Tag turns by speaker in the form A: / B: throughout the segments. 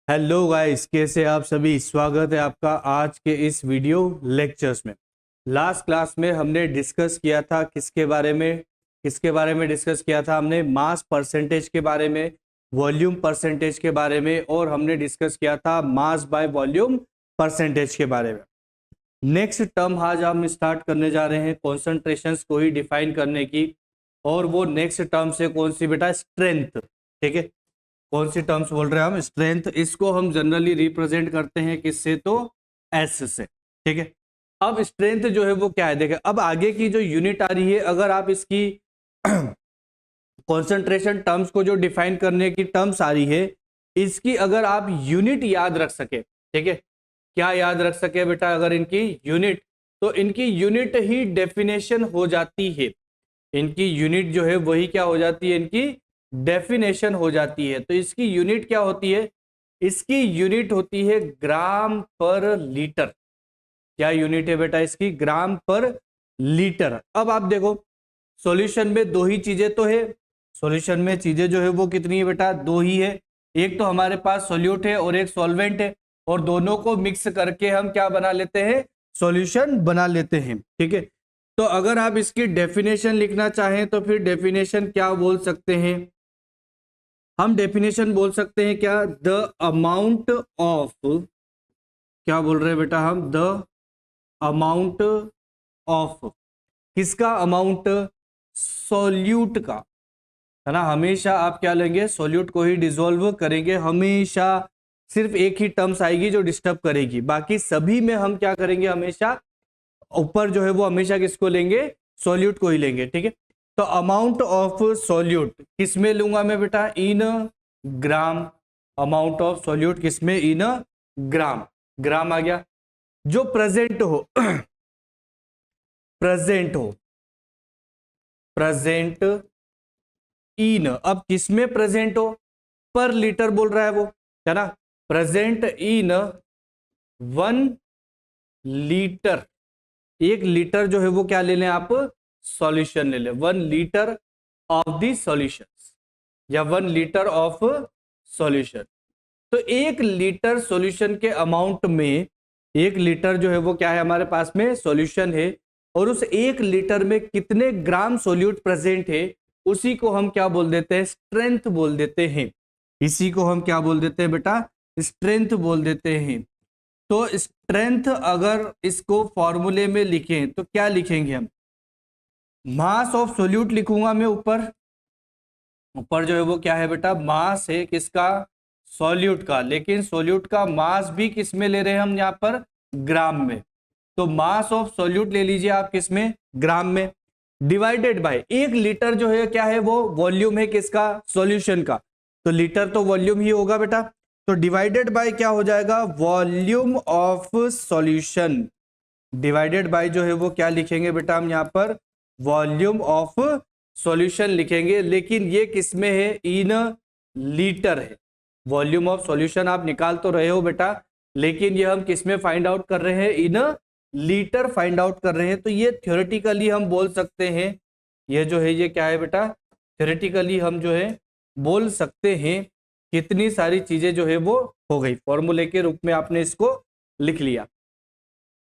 A: Hello guys, कैसे आप सभी। स्वागत है आपका आज के इस वीडियो लेक्चर्स में। लास्ट क्लास में हमने डिस्कस किया था किसके बारे में डिस्कस किया था हमने मास परसेंटेज के बारे में, वॉल्यूम परसेंटेज के बारे में, और हमने डिस्कस किया था मास बाय वॉल्यूम परसेंटेज के बारे में। नेक्स्ट टर्म आज हम स्टार्ट करने जा रहे हैं कॉन्सेंट्रेशंस को ही डिफाइन करने की, और वो नेक्स्ट टर्म से कौन सी बेटा, स्ट्रेंथ। ठीक है, कौन सी टर्म्स बोल रहे हैं हम, स्ट्रेंथ। इसको हम जनरली रिप्रेजेंट करते हैं किससे, तो एस से। ठीक है, अब स्ट्रेंथ जो है वो क्या है, देखें अब आगे की जो यूनिट आ रही है, अगर आप इसकी कॉन्सेंट्रेशन टर्म्स को जो डिफाइन करने की टर्म्स आ रही है, इसकी अगर आप यूनिट याद रख सके, ठीक है, क्या याद रख सके बेटा, अगर इनकी यूनिट, तो इनकी यूनिट ही डेफिनेशन हो जाती है। इनकी यूनिट जो है वही क्या हो जाती है, इनकी डेफिनेशन हो जाती है। तो इसकी यूनिट क्या होती है, इसकी यूनिट होती है ग्राम पर लीटर। क्या यूनिट है बेटा इसकी, ग्राम पर लीटर। अब आप देखो सॉल्यूशन में दो ही चीजें तो है, सॉल्यूशन में चीजें जो है वो कितनी है बेटा, दो ही है। एक तो हमारे पास सॉल्यूट है और एक सॉल्वेंट है, और दोनों को मिक्स करके हम क्या बना लेते हैं, सॉल्यूशन बना लेते हैं। ठीक है, तो अगर आप इसकी डेफिनेशन लिखना चाहें तो फिर डेफिनेशन क्या बोल सकते हैं हम, डेफिनेशन बोल सकते हैं क्या, द अमाउंट ऑफ, क्या बोल रहे हैं बेटा हम, द अमाउंट ऑफ, किसका अमाउंट, सॉल्यूट का, है ना। हमेशा आप क्या लेंगे, सॉल्यूट को ही डिसॉल्व करेंगे। हमेशा सिर्फ एक ही टर्म्स आएगी जो डिस्टर्ब करेगी, बाकी सभी में हम क्या करेंगे, हमेशा ऊपर जो है वो हमेशा किसको लेंगे, सॉल्यूट को ही लेंगे। ठीक है, तो अमाउंट ऑफ सॉल्यूट किस में लूंगा मैं बेटा, इन ग्राम। अमाउंट ऑफ सॉल्यूट किस में, इन ग्राम। ग्राम आ गया। जो प्रेजेंट हो प्रेजेंट हो प्रेजेंट इन, अब किस में प्रेजेंट हो, पर लीटर बोल रहा है वो, है ना। प्रेजेंट इन 1 लीटर, 1 लीटर जो है वो क्या ले लें आप, सॉल्यूशन ले लें। 1 लीटर ऑफ द सॉल्यूशन, या 1 लीटर ऑफ सॉल्यूशन। तो 1 लीटर सॉल्यूशन के अमाउंट में, 1 लीटर जो है वो क्या है हमारे पास में, सॉल्यूशन है, और उस 1 लीटर में कितने ग्राम सॉल्यूट प्रेजेंट है, उसी को हम क्या बोल देते हैं, स्ट्रेंथ बोल देते हैं। इसी को हम क्या बोल देते हैं बेटा, स्ट्रेंथ बोल देते हैं। तो स्ट्रेंथ अगर इसको फॉर्मूले में लिखें तो क्या लिखेंगे हम, मास ऑफ सोल्यूट लिखूंगा मैं ऊपर। ऊपर जो है वो क्या है बेटा, मास है किसका, सॉल्यूट का। लेकिन सॉल्यूट का मास भी किस में ले रहे हैं हम, यहाँ पर ग्राम में। तो मास ऑफ सॉल्यूट ले लीजिए आप किस में, ग्राम में, डिवाइडेड बाय 1 लीटर जो है क्या है, वो वॉल्यूम है किसका, सॉल्यूशन का। तो लीटर तो वॉल्यूम ही होगा बेटा, तो डिवाइडेड बाय क्या हो जाएगा, volume of solution. Divided by जो है वो क्या लिखेंगे बेटा हम यहाँ पर, वॉल्यूम ऑफ सॉल्यूशन लिखेंगे। लेकिन ये किस में है, इन लीटर है। वॉल्यूम ऑफ सॉल्यूशन आप निकाल तो रहे हो बेटा, लेकिन ये हम किस में फाइंड आउट कर रहे हैं, इन लीटर फाइंड आउट कर रहे हैं। तो ये थ्योरेटिकली हम बोल सकते हैं, ये जो है ये क्या है बेटा, थ्योरेटिकली हम जो है बोल सकते हैं, कितनी सारी चीजें जो है वो हो गई। फॉर्मूले के रूप में आपने इसको लिख लिया।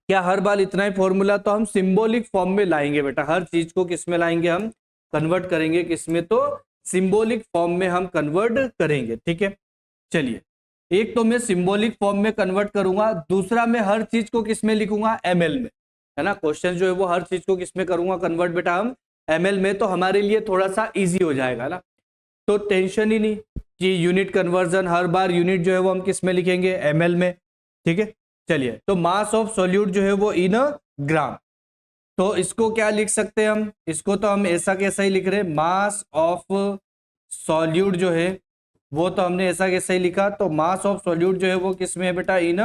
A: क्या हर बार इतना ही फॉर्मूला, तो हम सिंबॉलिक फॉर्म में लाएंगे बेटा, हर चीज को किस में लाएंगे हम, कन्वर्ट करेंगे किसमें, तो सिंबॉलिक फॉर्म में हम कन्वर्ट करेंगे। ठीक है, चलिए, एक तो मैं सिंबॉलिक फॉर्म में कन्वर्ट करूंगा, दूसरा मैं हर चीज को किस में लिखूंगा, एमएल में, है ना। क्वेश्चन जो है वो हर चीज को किस में करूंगा कन्वर्ट बेटा, हम एमएल में। तो हमारे लिए थोड़ा सा इजी हो जाएगा ना, तो टेंशन ही नहीं कि यूनिट कन्वर्जन, हर बार यूनिट जो है वो हम किस में लिखेंगे, एमएल में। ठीक है, चलिए, तो मास ऑफ सॉल्यूट जो है वो इन ग्राम। तो इसको क्या लिख सकते हैं हम, इसको तो हम ऐसा कैसा ही लिख रहे हैं, मास ऑफ सॉल्यूट जो है वो तो हमने ऐसा कैसा ही लिखा। तो मास ऑफ सॉल्यूट जो है वो किस में है बेटा, इन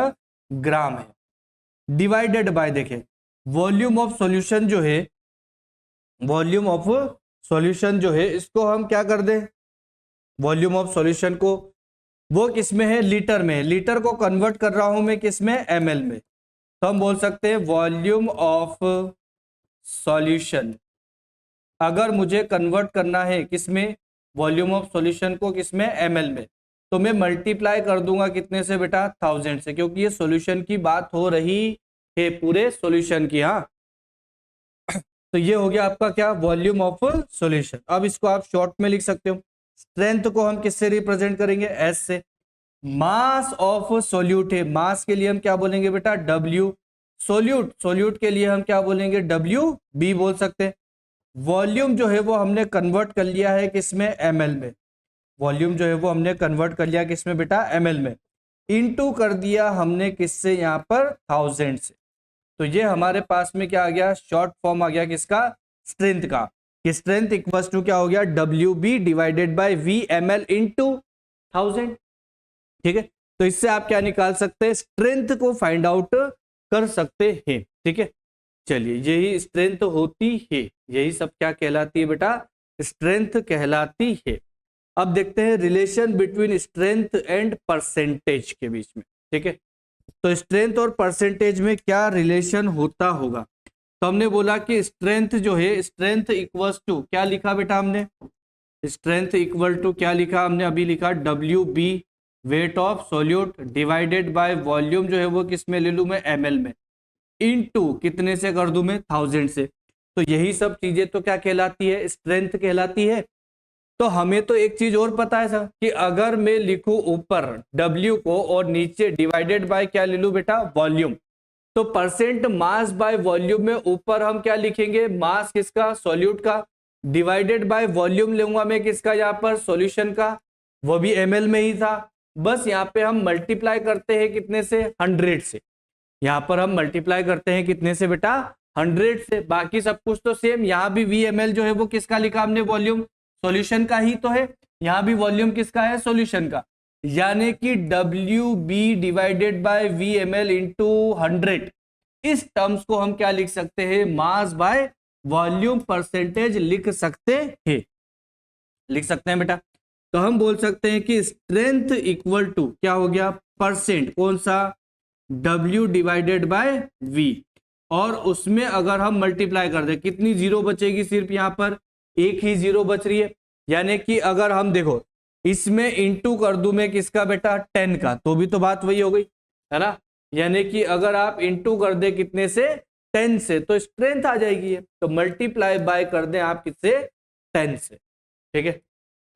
A: ग्राम है। डिवाइडेड बाय, देखें वॉल्यूम ऑफ सॉल्यूशन जो है, वॉल्यूम ऑफ सॉल्यूशन जो है, इसको हम क्या कर दें, वॉल्यूम ऑफ सॉल्यूशन को, वो किस में है, लीटर में। लीटर को कन्वर्ट कर रहा हूं मैं किस में, एमएल में। तो हम बोल सकते हैं वॉल्यूम ऑफ सॉल्यूशन। अगर मुझे कन्वर्ट करना है किस में, वॉल्यूम ऑफ सॉल्यूशन को किस में, एमएल में, तो मैं मल्टीप्लाई कर दूंगा कितने से बेटा, 1000 से, क्योंकि ये सॉल्यूशन की बात हो रही है, पूरे सॉल्यूशन की। हाँ, तो ये हो गया आपका क्या, वॉल्यूम ऑफ सॉल्यूशन। अब इसको आप शॉर्ट में लिख सकते हो। स्ट्रेंथ को हम किससे रिप्रेजेंट करेंगे, एस से। मास ऑफ सोल्यूट है, मास के लिए हम क्या बोलेंगे बेटा, डब्ल्यू। सोल्यूट के लिए हम क्या बोलेंगे, डब्ल्यू बी बोल सकते हैं। वॉल्यूम जो है वो हमने कन्वर्ट कर लिया है किसमें, एमएल में। वॉल्यूम जो है वो हमने कन्वर्ट कर लिया किसमें बेटा, एमएल में। इनटू कर दिया हमने किससे, यहां पर 1000 से। तो ये हमारे पास में क्या आ गया, शॉर्ट फॉर्म आ गया किसका, स्ट्रेंथ का। कि स्ट्रेंथ इक्वल्स टू क्या हो गया, W B divided by V M L into 1000। ठीक है, तो इससे आप क्या निकाल सकते हैं, स्ट्रेंथ को फाइंड आउट कर सकते हैं। ठीक है, चलिए, यही स्ट्रेंथ होती है, यही सब क्या कहलाती है बेटा, स्ट्रेंथ कहलाती है। अब देखते हैं relation between strength and percentage के बीच में। ठीक है, तो स्ट्रेंथ और परसेंटेज में क्या रिलेशन होता होगा। तो हमने बोला कि स्ट्रेंथ जो है, स्ट्रेंथ इक्वल्स टू क्या लिखा बेटा हमने, स्ट्रेंथ इक्वल टू क्या लिखा हमने, अभी लिखा W B weight of solute divided by volume जो है वो किस में ले लूं मैं, एमएल में, इनटू कितने से कर दूं मैं, 1000 से। तो यही सब चीजें तो क्या कहलाती है, स्ट्रेंथ कहलाती है। तो हमें तो एक चीज और पता है सर, कि अगर मैं लिखूं ऊपर W को और नीचे डिवाइडेड बाय क्या ले लूं बेटा, वॉल्यूम, तो परसेंट मास बाय वॉल्यूम में ऊपर हम क्या लिखेंगे, मास किसका, सॉल्यूट का, डिवाइडेड बाय वॉल्यूम लूंगा मैं किसका, यहाँ पर सॉल्यूशन का, वो भी ml में ही था। बस यहाँ पे हम मल्टीप्लाई करते हैं कितने से, 100 से। यहाँ पर हम मल्टीप्लाई करते हैं कितने से बेटा, 100 से। बाकी सब कुछ तो सेम, यहाँ भी VML जो है वो किसका लिखा हमने, वॉल्यूम, सॉल्यूशन का ही तो है। यहाँ भी वॉल्यूम किसका है, सॉल्यूशन का। यानी कि WB divided by VML into 100, इस टर्म्स को हम क्या लिख सकते हैं, मास बाय वॉल्यूम परसेंटेज लिख सकते हैं, लिख सकते हैं बेटा। तो हम बोल सकते हैं कि स्ट्रेंथ इक्वल टू क्या हो गया, परसेंट, कौन सा, W डिवाइडेड बाय V, और उसमें अगर हम मल्टीप्लाई कर दे, कितनी जीरो बचेगी, सिर्फ यहां पर एक ही जीरो बच रही है। यानी कि अगर हम देखो इसमें इंटू कर दूं मैं किसका बेटा, 10 का, तो भी तो बात वही हो गई है ना। यानी कि अगर आप इंटू कर दे कितने से, 10 से, तो स्ट्रेंथ आ जाएगी। तो मल्टीप्लाई बाय कर दें आप किससे, 10 से। ठीक है,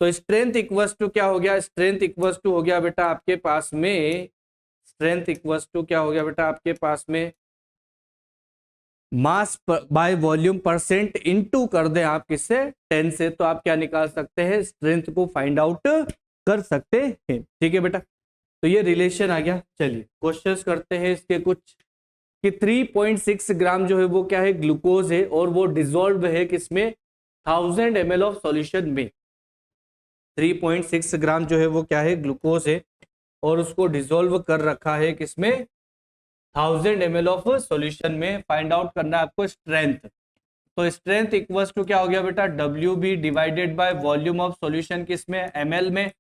A: तो स्ट्रेंथ इक्वल्स टू क्या हो गया, स्ट्रेंथ इक्वल्स टू हो गया बेटा आपके पास में, स्ट्रेंथ इक्वल्स टू क्या हो गया बेटा आपके पास में, मास बाय वॉल्यूम परसेंट इनटू कर दे आप किससे, 10 से, तो आप क्या निकाल सकते हैं, स्ट्रेंथ को फाइंड आउट कर सकते हैं। ठीक है बेटा, तो ये रिलेशन आ गया। चलिए क्वेश्चंस करते हैं इसके कुछ, कि 3.6 ग्राम जो है वो क्या है, ग्लूकोज है, और वो डिसॉल्व है किसमें, 1000 ml ऑफ सॉल्यूशन में। 3.6 ग्राम जो है वो क्या है, ग्लूकोज है, और उसको डिसॉल्व कर रखा है किसमें, 1000 ml ऑफ सॉल्यूशन में। फाइंड आउट करना है आपको स्ट्रेंथ। तो स्ट्रेंथ इक्वल्स टू क्या हो गया बेटा, WB divided by volume of solution किसमें, ml में,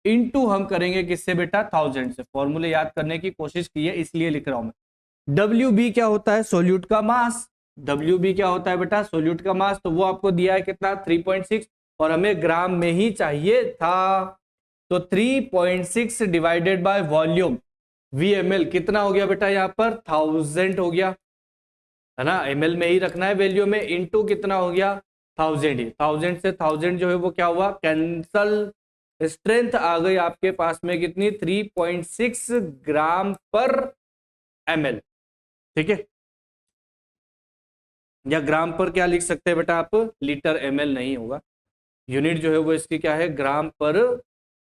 A: इनटू हम करेंगे किससे बेटा, 1000 से। फॉर्मूले याद करने की कोशिश की है इसलिए लिख रहा हूं मैं। WB क्या होता है, सोल्यूट का मास। WB क्या होता है बेटा, सोल्यूट का मास। तो वो आपको दिया है कितना, 3.6, और हमें ग्राम में ही चाहिए था। तो 3.6 डिवाइडेड बाय वॉल्यूम VML कितना हो गया बेटा, यहाँ पर 1000 हो गया है ना, ml में ही रखना है वैल्यू में, इनटू कितना हो गया, 1000 ही। 1000 से 1000 जो है वो क्या हुआ, कैंसल। स्ट्रेंथ आ गई आपके पास में कितनी, 3.6 ग्राम पर ml। ठीक है, या ग्राम पर क्या लिख सकते हैं बेटा आप, लीटर ml नहीं होगा, यूनिट जो है वो इसकी क्या है, ग्राम पर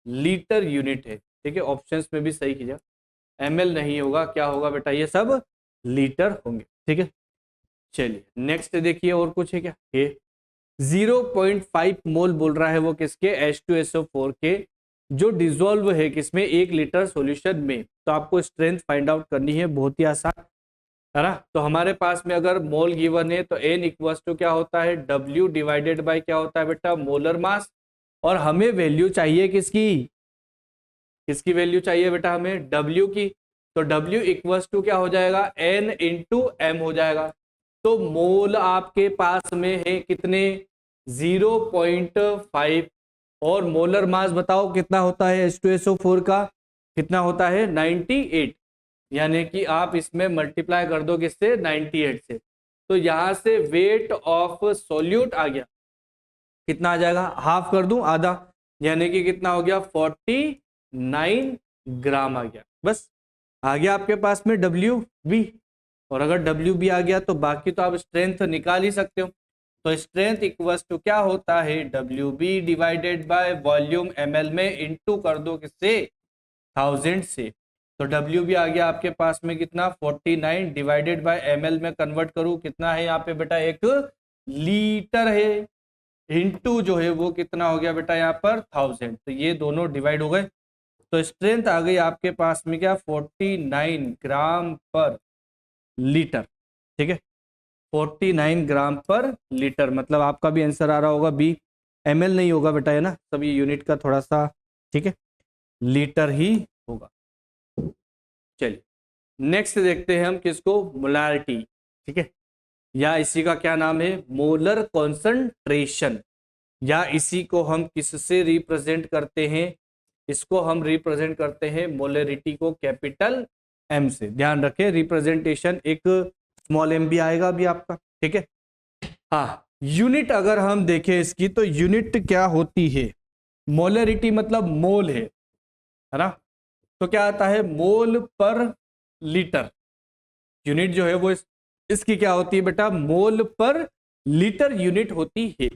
A: लीटर यूनिट है। ठीक है, ऑप्शंस में भी सही कीजिए, ml नहीं होगा, क्या होगा बेटा, ये सब लीटर होंगे। ठीक है, चलिए नेक्स्ट देखिए, और कुछ है क्या, ये 0.5 मोल बोल रहा है वो किसके, H2SO4 के, जो डिसॉल्व है किसमें, 1 लीटर सॉल्यूशन में। तो आपको स्ट्रेंथ फाइंड आउट करनी है, बहुत ही आसान है ना। तो हमारे पास में अगर मोल गिवन है, तो N इक्वल्स टू क्या होता है, W डिवाइडेड बाय क्या होता है बेटा, मोलर मास। और हमें वैल्यू चाहिए किसकी, किसकी वैल्यू चाहिए बेटा हमें, W की। तो W इक्वल्स टू क्या हो जाएगा, N इंटू M हो जाएगा। तो मोल आपके पास में है कितने, 0.5, और मोलर मास बताओ कितना होता है H2SO4 का, कितना होता है 98, यानी कि आप इसमें मल्टीप्लाई कर दो किससे 98 से, तो यहां से वेट ऑफ सॉल्यूट आ गया, कितना आ जाएगा, हाफ कर दूं आधा, यानी कि कितना हो गया 49 ग्राम आ गया। बस आ गया आपके पास में WB, और अगर WB आ गया तो बाकी तो आप स्ट्रेंथ निकाल ही सकते हो। तो स्ट्रेंथ इक्वल्स टू क्या होता है WB divided by volume ml में इंटू कर दो किससे 1000 से, तो WB आ गया आपके पास में कितना 49 डिवाइडेड बाय ml में कन्वर्ट करूं कितना है यहाँ पे बेटा 1 लीटर है, इंटू जो है वो कितना हो गया बेटा यहाँ पर 1000, तो ये दोनों डिवाइड हो गए, तो स्ट्रेंथ आ गई आपके पास में क्या 49 ग्राम पर लीटर। ठीक है, 49 ग्राम पर लीटर, मतलब आपका भी आंसर आ रहा होगा बी, ml नहीं होगा बेटा, है ना, सब ये यूनिट का थोड़ा सा, ठीक है, लीटर ही होगा। चलिए नेक्स्ट देखते हैं हम किसको, मोलारिटी। ठीक है, या इसी का क्या नाम है मोलर कॉन्सेंट्रेशन, या इसी को हम किससे रिप्रेजेंट करते हैं, इसको हम रिप्रेजेंट करते हैं मोलरिटी को कैपिटल M से, ध्यान रखें रिप्रेजेंटेशन एक स्मॉल m भी आएगा अभी आपका। ठीक है, हाँ यूनिट अगर हम देखें इसकी तो यूनिट क्या होती है, मोलरिटी मतलब मोल है ना, तो क्या आता है मोल पर लीटर, यूनिट जो है वो इसकी क्या होती है बेटा मोल पर लीटर यूनिट होती है।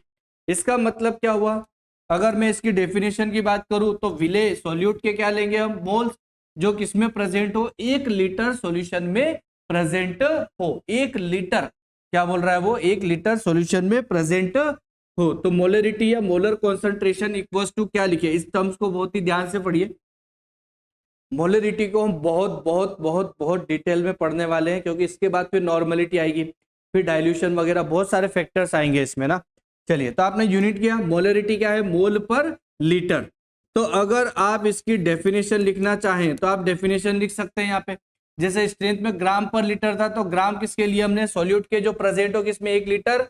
A: इसका मतलब क्या हुआ, अगर मैं इसकी डेफिनेशन की बात करूं तो विले सॉल्यूट के क्या लेंगे हम मोल्स, जो किसमें प्रेजेंट हो 1 लीटर सॉल्यूशन में प्रेजेंट हो, 1 लीटर क्या बोल रहा है वो 1 लीटर सॉल्यूशन में प्रेजेंट हो, तो मोलरिटी या मोलर कॉन्सेंट्रेशन इक्वल्स टू क्या लिखे, इस टर्म्स को बहुत ही ध्यान से पढ़िए, मोलरिटी को हम बहुत बहुत बहुत बहुत डिटेल में पढ़ने वाले हैं, क्योंकि इसके बाद फिर नॉर्मलिटी आएगी, फिर डाइल्यूशन वगैरह बहुत सारे फैक्टर्स आएंगे इसमें ना। चलिए, तो आपने यूनिट किया, मोलरिटी क्या है मोल पर लीटर, तो अगर आप इसकी डेफिनेशन लिखना चाहें तो आप डेफिनेशन लिख सकते हैं यहाँ पे, जैसे स्ट्रेंथ में ग्राम पर लीटर था तो ग्राम किसके लिए हमने सॉल्यूट के जो प्रेजेंट हो किसमें 1 लीटर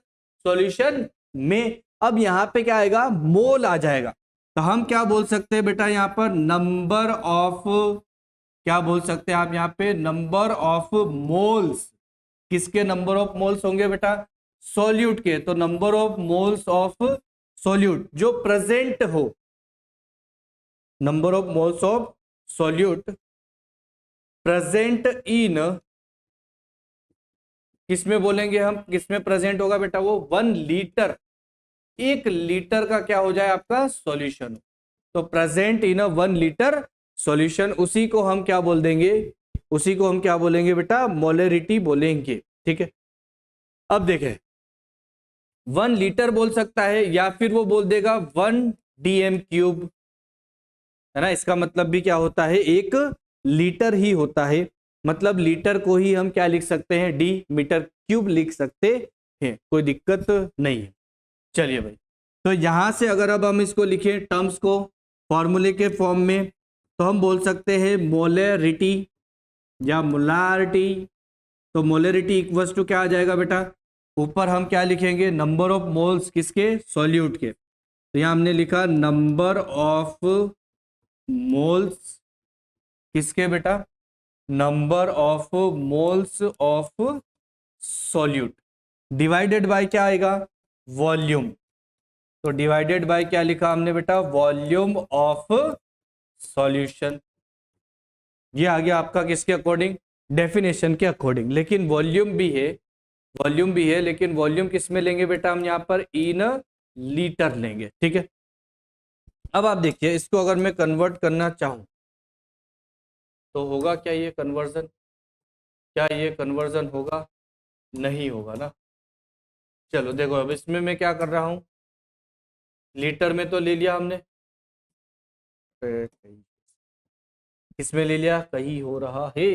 A: सॉल्यूशन में, अब यहाँ पे क्या आएगा मोल आ जाएगा, तो हम क्या बोल सकते हैं बेटा यहाँ पर नंबर ऑफ, क्या बोल सकते हैं आप यहाँ पे नंबर ऑफ मोल्स, किसके नंबर ऑफ मोल्स होंगे बेटा सॉल्यूट के, तो number of moles of solute जो प्रेजेंट हो, number of moles of solute present in, किसमें बोलेंगे हम किसमें प्रेजेंट होगा बेटा वो 1 लीटर, 1 लीटर का क्या हो जाए आपका सॉल्यूशन, तो प्रेजेंट इन 1 लीटर सॉल्यूशन, उसी को हम क्या बोल देंगे, उसी को हम क्या बोलेंगे बेटा मोलरिटी बोलेंगे। ठीक है, अब देखें 1 लीटर बोल सकता है या फिर वो बोल देगा 1 DM क्यूब, है ना, इसका मतलब भी क्या होता है 1 लीटर ही होता है, मतलब लीटर को ही हम क्या लिख सकते हैं डी, मीटर क्यूब लिख सकते हैं, कोई दिक्कत नहीं है। चलिए भाई, तो यहां से अगर अब हम इसको लिखें टर्म्स को फॉर्मूले के फॉर्म में, तो हम बोल सकते हैं मोलरिटी या मोलारिटी, तो मोलरिटी इक्वल्स टू क्या आ जाएगा बेटा, ऊपर हम क्या लिखेंगे नंबर ऑफ मोल्स किसके सॉल्यूट के, तो यहां हमने लिखा नंबर ऑफ मोल्स किसके बेटा, number of moles of solute divided by क्या आएगा वॉल्यूम, तो डिवाइडेड बाय क्या लिखा हमने बेटा वॉल्यूम ऑफ सॉल्यूशन, ये आ गया आपका किसके अकॉर्डिंग डेफिनेशन के अकॉर्डिंग, लेकिन वॉल्यूम भी है, वॉल्यूम भी है, लेकिन वॉल्यूम किस में लेंगे बेटा हम यहाँ पर इन लीटर लेंगे। ठीक है, अब आप देखिए इसको अगर मैं कन्वर्ट करना चाहूं तो होगा क्या ये कन्वर्जन, क्या ये कन्वर्जन होगा, नहीं होगा ना। चलो देखो अब इसमें मैं क्या कर रहा हूं, लीटर में तो ले लिया हमने, किसमें ले लिया कहीं हो रहा है,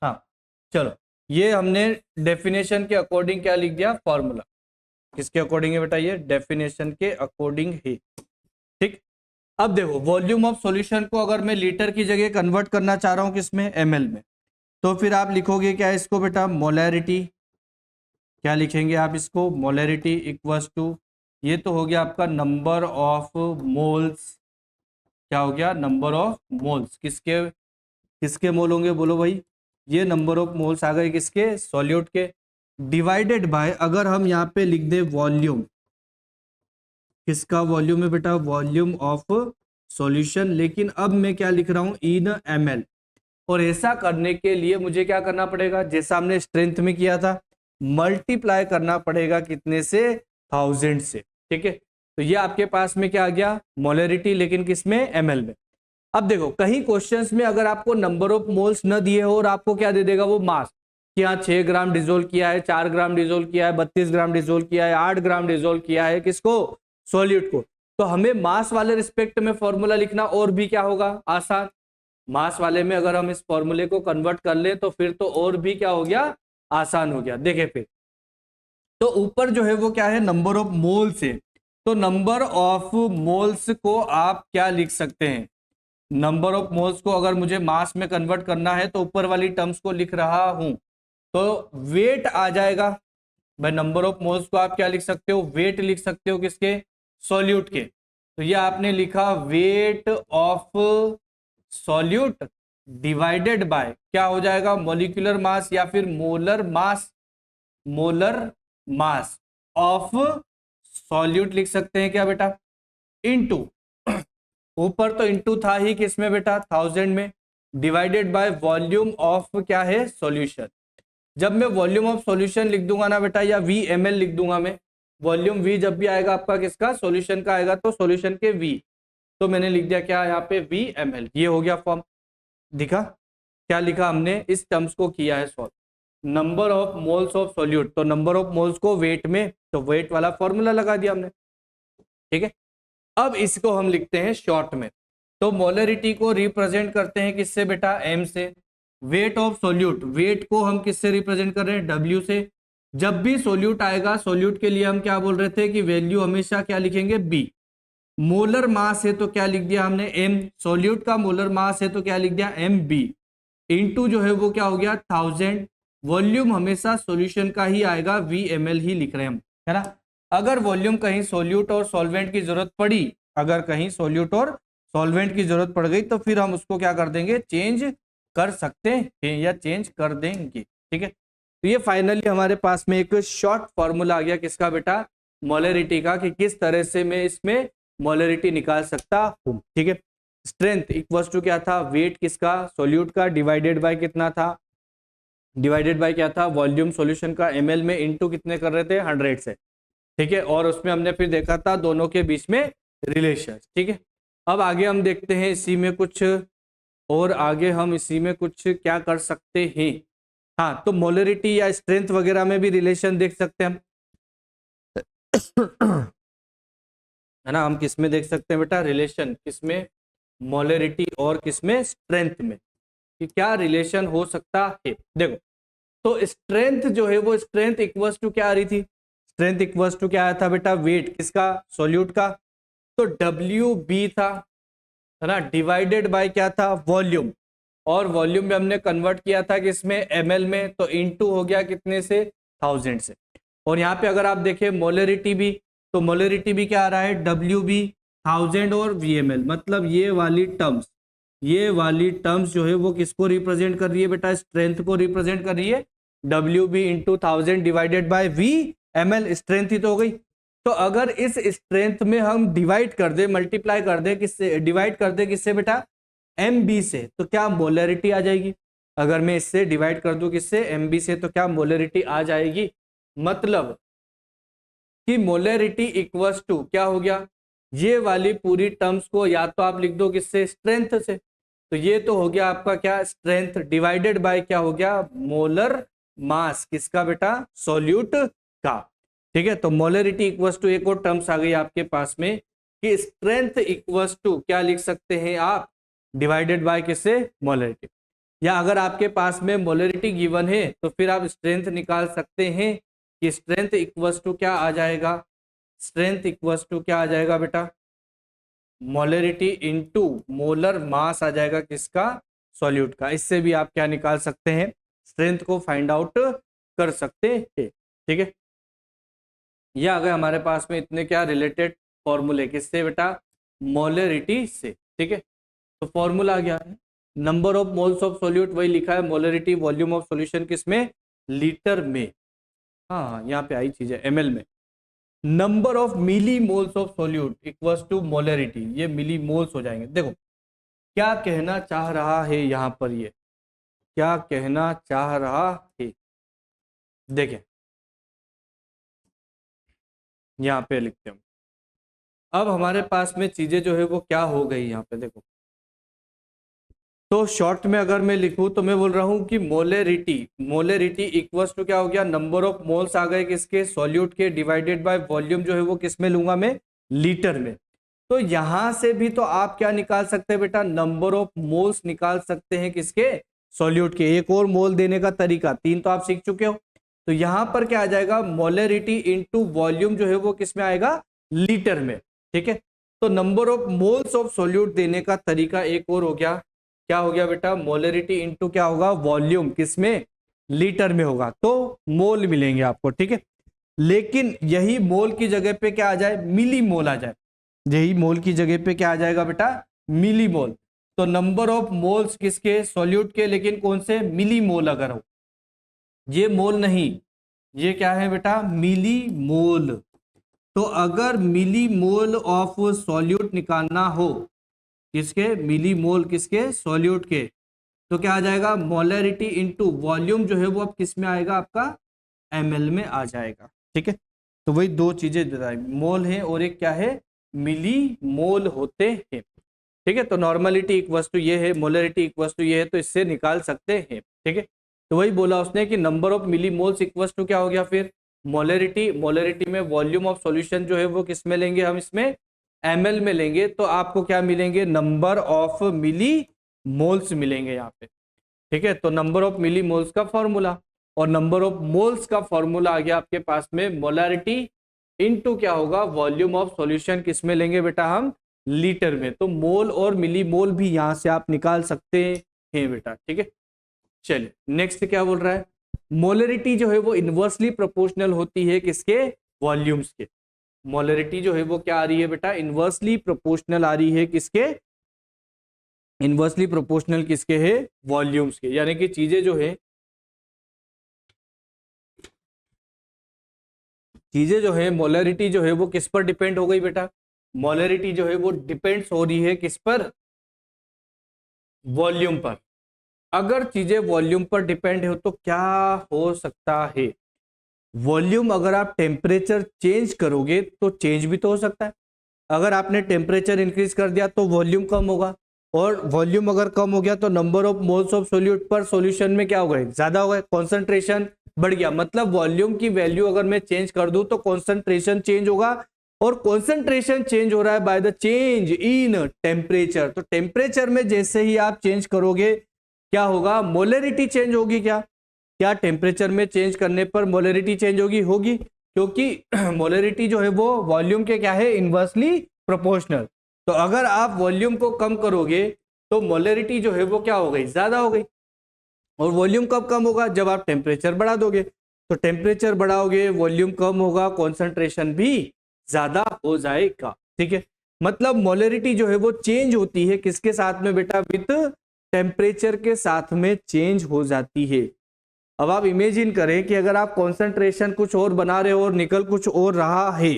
A: हाँ चलो ये हमने डेफिनेशन के अकॉर्डिंग क्या लिख दिया फॉर्मूला, किसके अकॉर्डिंग है बेटा ये डेफिनेशन के अकॉर्डिंग है। ठीक, अब देखो वॉल्यूम ऑफ सॉल्यूशन को अगर मैं लीटर की जगह कन्वर्ट करना चाह रहा हूं किसमें ml में, तो फिर आप लिखोगे क्या इसको बेटा मोलरिटी, क्या लिखेंगे आप इसको मोलरिटी इक्वल्स टू ये तो हो गया आपका नंबर ऑफ मोल्स। क्या हो गया? Number of moles. किसके किसके मोल होंगे बोलो भाई? ये नंबर ऑफ मोल्स आ गए किसके? सॉल्यूट के। डिवाइडेड बाय, अगर हम यहाँ पे लिख दे वॉल्यूम, किसका वॉल्यूम है बेटा? Volume of solution. लेकिन अब मैं क्या लिख रहा हूं? इन ml। और ऐसा करने के लिए मुझे क्या करना पड़ेगा? जैसा हमने स्ट्रेंथ में किया था, मल्टीप्लाई करना पड़ेगा कितने से? 1000 से। ठीक है, तो ये आपके पास में क्या आ गया? मोलरिटी, लेकिन किसमें? ml में। अब देखो, कहीं क्वेश्चंस में अगर आपको नंबर ऑफ मोल्स न दिए हो और आपको क्या दे देगा? वो मास, कि हाँ 6 ग्राम डिजोल्व किया है, 4 ग्राम डिजोल्व किया है, 32 ग्राम डिजोल्व किया है, 8 ग्राम डिजोल्व किया है, किसको? सॉल्यूट को। तो हमें मास वाले रिस्पेक्ट में फॉर्मूला लिखना और भी क्या होगा? आसान। मास वाले में अगर हम इस फॉर्मूले को कन्वर्ट कर ले तो फिर तो और भी क्या हो गया? आसान हो गया। देखे फिर, तो ऊपर जो है वो क्या है? नंबर ऑफ मोल्स है। तो नंबर ऑफ मोल्स को आप क्या लिख सकते हैं? नंबर ऑफ मोल्स को अगर मुझे मास में कन्वर्ट करना है तो ऊपर वाली टर्म्स को लिख रहा हूं, तो वेट आ जाएगा भाई। नंबर ऑफ मोल्स को आप क्या लिख सकते हो? वेट लिख सकते हो, किसके? सॉल्यूट के। तो ये आपने लिखा weight of solute divided by क्या हो जाएगा? मॉलिक्यूलर मास या फिर molar mass. Molar mass of solute लिख सकते हैं क्या बेटा? इनटू, ऊपर तो इंटू था ही किसमें बेटा? 1000 में। डिवाइडेड बाय वॉल्यूम ऑफ क्या है? सॉल्यूशन। जब मैं वॉल्यूम ऑफ सॉल्यूशन लिख दूंगा ना बेटा, या वी एम एल लिख दूंगा मैं, वॉल्यूम वी जब भी आएगा आपका किसका? सॉल्यूशन का आएगा, तो सॉल्यूशन के वी, तो मैंने लिख दिया क्या यहाँ पे? V M L. ये हो गया फॉर्म। दिखा क्या लिखा हमने? इस टर्म्स को किया है solve. Number of moles of solute, तो नंबर ऑफ मोल्स को वेट में, तो वेट वाला फॉर्मूला लगा दिया हमने। ठीक है, अब इसको हम लिखते हैं शॉर्ट में। तो मोलरिटी को रिप्रेजेंट करते हैं किससे बेटा? m से। वेट ऑफ सोल्यूट, वेट को हम किससे रिप्रेजेंट कर रहे हैं? w से। जब भी सोल्यूट आएगा, सोल्यूट के लिए हम क्या बोल रहे थे? कि वैल्यू हमेशा क्या लिखेंगे? b। मोलर मास है तो क्या लिख दिया हमने? m। सोल्यूट का मोलर मास है तो क्या लिख दिया? mb। इनटू जो है वो क्या हो गया? 1000। वॉल्यूम हमेशा सॉल्यूशन का ही आएगा, VML ही लिख रहे हैं हम, है ना। अगर वॉल्यूम कहीं सोल्यूट और सॉल्वेंट की जरूरत पड़ी, अगर कहीं सोल्यूट और सॉल्वेंट की जरूरत पड़ गई, तो फिर हम उसको क्या कर देंगे? चेंज कर सकते हैं या चेंज कर देंगे। ठीक है, तो ये फाइनली हमारे पास में एक शॉर्ट फॉर्मूला आ गया किसका बेटा? मोलरिटी का, कि किस तरह से मैं इसमें मोलरिटी निकाल सकता हूं। ठीक है, स्ट्रेंथ इक्वल्स टू क्या था? वेट किसका? सोल्यूट का, डिवाइडेड बाय कितना था? डिवाइडेड बाय क्या था? वॉल्यूम सॉल्यूशन का ml में, इनटू कितने कर रहे थे? 100 से। ठीक है, और उसमें हमने फिर देखा था दोनों के बीच में रिलेशन। ठीक है, अब आगे हम देखते हैं इसी में कुछ, और आगे हम इसी में कुछ क्या कर सकते हैं। हाँ, तो मोलरिटी या स्ट्रेंथ वगैरह में भी रिलेशन देख सकते हैं हम, है ना। हम किस में देख सकते हैं बेटा? रिलेशन किसमें? मोलरिटी और किसमें? स्ट्रेंथ में, कि क्या रिलेशन हो सकता है। देखो, तो स्ट्रेंथ जो है वो, स्ट्रेंथ इक्वल्स टू क्या आ रही थी? स्ट्रेंथ इक्वल्स टू क्या आया था बेटा? वेट किसका? सॉल्यूट का। तो WB था, है ना, डिवाइडेड बाय क्या था? वॉल्यूम। और वॉल्यूम में हमने कन्वर्ट किया था किसमें? ml में, तो इनटू हो गया कितने से? 1000 से। और यहाँ पे अगर आप देखें मोलरिटी भी, तो मोलरिटी भी क्या आ रहा है? WB 1000 और VML, मतलब ये वाली टर्म्स, ये वाली टर्म्स जो है वो किसको रिप्रेजेंट कर रही है बेटा? स्ट्रेंथ को रिप्रेजेंट कर रही है। WB into 1000 divided by VML, strength ही तो हो गई। तो अगर इस स्ट्रेंथ में हम डिवाइड कर दे, मल्टीप्लाई कर दे किससे? डिवाइड कर दे किससे बेटा? MB से, तो क्या मोलरिटी आ जाएगी। अगर मैं इससे डिवाइड कर दूं किससे? MB से, तो क्या मोलरिटी आ जाएगी। मतलब कि मोलरिटी इक्वल्स टू क्या हो गया? ये वाली पूरी टर्म्स को या तो आप लिख दो किससे? स्ट्रेंथ से। तो ये तो हो गया आपका क्या? स्ट्रेंथ डिवाइडेड बाय क्या हो गया? मोलर मास किसका बेटा? सॉल्यूट का। ठीक है, तो मोलरिटी इक्वल्स टू, एक और टर्म्स आ गई आपके पास में, कि स्ट्रेंथ इक्वल्स टू क्या लिख सकते हैं आप? डिवाइडेड बाय किससे? मोलरिटी। या अगर आपके पास में मोलरिटी गिवन है तो फिर आप स्ट्रेंथ निकाल सकते हैं, कि स्ट्रेंथ इक्वल्स टू क्या आ जाएगा? स्ट्रेंथ इक्वल्स टू क्या आ जाएगा बेटा? मोलरिटी इनटू मोलर मास आ जाएगा किसका? सॉल्यूट का। इससे भी आप क्या निकाल सकते हैं? स्ट्रेंथ को फाइंड आउट कर सकते हैं। ठीक है, ये आ गए हमारे पास में इतने क्या रिलेटेड फॉर्मूले, किससे बेटा, मोलरिटी से। ठीक है, तो फॉर्मूला क्या है, number of moles of solute, वही लिखा है, मोलरिटी वॉल्यूम ऑफ सॉल्यूशन किसमें, लीटर में। हाँ यहाँ पे आई चीज है ml में। Number of millimoles of solute equals to molarity, ये मिली मोल्स हो जाएंगे। देखो क्या कहना चाह रहा है यहाँ पर, ये क्या कहना चाह रहा है, देखें यहाँ पे लिखते हैं। अब हमारे पास में चीजें जो है वो क्या हो गई यहाँ पे, देखो तो शॉर्ट में अगर मैं लिखूं तो मैं बोल रहा हूं कि मोलरिटी, मोलरिटी इक्वल्स टू क्या हो गया, नंबर ऑफ मोल्स आ गए किसके, सॉल्यूट के, डिवाइडेड बाय वॉल्यूम जो है वो किस में लूंगा मैं, लीटर में। तो यहां से भी तो आप क्या निकाल सकते हैं बेटा, नंबर ऑफ मोल्स निकाल सकते हैं किसके, सॉल्यूट के। एक और मोल देने का तरीका, 3 तो आप सीख चुके हो। तो यहां पर क्या आ जाएगा, मोलरिटी इंटू वॉल्यूम जो है वो किस में आएगा, लीटर में। ठीक है, तो number of moles of solute देने का तरीका एक और हो गया, क्या हो गया बेटा, मोलरिटी इंटू क्या होगा, वॉल्यूम किसमें, लीटर में होगा, तो मोल मिलेंगे आपको। ठीक है, लेकिन यही मोल की जगह पे क्या आ जाए, मिली मोल आ जाए, यही मोल की जगह पे क्या आ जाएगा बेटा, मिली मोल। तो नंबर ऑफ मोल्स किसके, सॉल्यूट के, लेकिन कौन से, मिली मोल अगर हो, ये मोल नहीं, ये क्या है बेटा, मिली मोल। तो अगर मिली मोल ऑफ सॉल्यूट निकालना हो, किसके, मिली मोल किसके, सॉल्यूट के, तो क्या आ जाएगा, मोलरिटी इंटू वॉल्यूम जो है वो अब किस में आएगा, आपका ml में आ जाएगा। ठीक है, तो वही दो चीजें बताई, मोल है और एक क्या है, मिली मोल होते हैं। ठीक है, तो नॉर्मलिटी इक्वल्स टू ये है, मोलरिटी इक्वल्स टू ये है, तो इससे निकाल सकते हैं। ठीक है, तो वही बोला उसने कि number of millimoles equals to क्या हो गया फिर, मोलरिटी, मोलरिटी में वॉल्यूम ऑफ सॉल्यूशन जो है वो किस में लेंगे हम, इसमें ml में लेंगे, तो आपको क्या मिलेंगे, नंबर ऑफ मिली मोल्स मिलेंगे यहाँ पे। ठीक है, तो नंबर ऑफ मिली मोल्स का फॉर्मूला, और नंबर ऑफ मोल्स का फॉर्मूला आ गया आपके पास में, मोलरिटी इनटू क्या होगा, वॉल्यूम ऑफ सॉल्यूशन किस में लेंगे बेटा हम, लीटर में। तो मोल और मिली मोल भी यहां से आप निकाल सकते हैं बेटा। ठीक है, चलिए नेक्स्ट क्या बोल रहा है, मोलरिटी जो है वो इनवर्सली प्रोपोर्शनल होती है किसके, वॉल्यूम्स के। मोलरिटी जो है वो क्या आ रही है बेटा, इनवर्सली प्रोपोर्शनल आ रही है किसके, इनवर्सली प्रोपोर्शनल किसके है, वॉल्यूम्स के। यानी कि चीजें जो है, चीजें जो है, मोलरिटी जो है वो किस पर डिपेंड हो गई बेटा, मोलरिटी जो है वो डिपेंड्स हो रही है किस पर, वॉल्यूम पर। अगर चीजें वॉल्यूम पर डिपेंड हो तो क्या हो सकता है, वॉल्यूम अगर आप टेम्परेचर चेंज करोगे तो चेंज भी तो हो सकता है। अगर आपने टेम्परेचर इंक्रीज कर दिया तो वॉल्यूम कम होगा, और वॉल्यूम अगर कम हो गया तो number of moles of solute पर सॉल्यूशन में क्या हो गए, ज्यादा हो गए, कॉन्सेंट्रेशन बढ़ गया। मतलब वॉल्यूम की वैल्यू अगर मैं चेंज कर दूं तो कॉन्सेंट्रेशन चेंज होगा, और कॉन्सेंट्रेशन चेंज हो रहा है by the change in temperature. तो टेम्परेचर में जैसे ही आप चेंज करोगे क्या होगा, मोलरिटी चेंज होगी। क्या क्या टेम्परेचर में चेंज करने पर मोलरिटी चेंज होगी, होगी, क्योंकि मोलरिटी जो है वो वॉल्यूम के क्या है, इनवर्सली प्रोपोर्शनल। तो अगर आप वॉल्यूम को कम करोगे तो मोलरिटी जो है वो क्या हो गई, ज्यादा हो गई। और वॉल्यूम कब कम होगा, जब आप टेम्परेचर बढ़ा दोगे। तो टेम्परेचर बढ़ाओगे, वॉल्यूम कम होगा, कॉन्सेंट्रेशन भी ज्यादा हो जाएगा। ठीक है, मतलब मोलरिटी जो है वो चेंज होती है किसके साथ में बेटा, विथ टेम्परेचर के साथ में चेंज हो जाती है। अब आप इमेजिन करें कि अगर आप कॉन्सेंट्रेशन कुछ और बना रहे हो और निकल कुछ और रहा है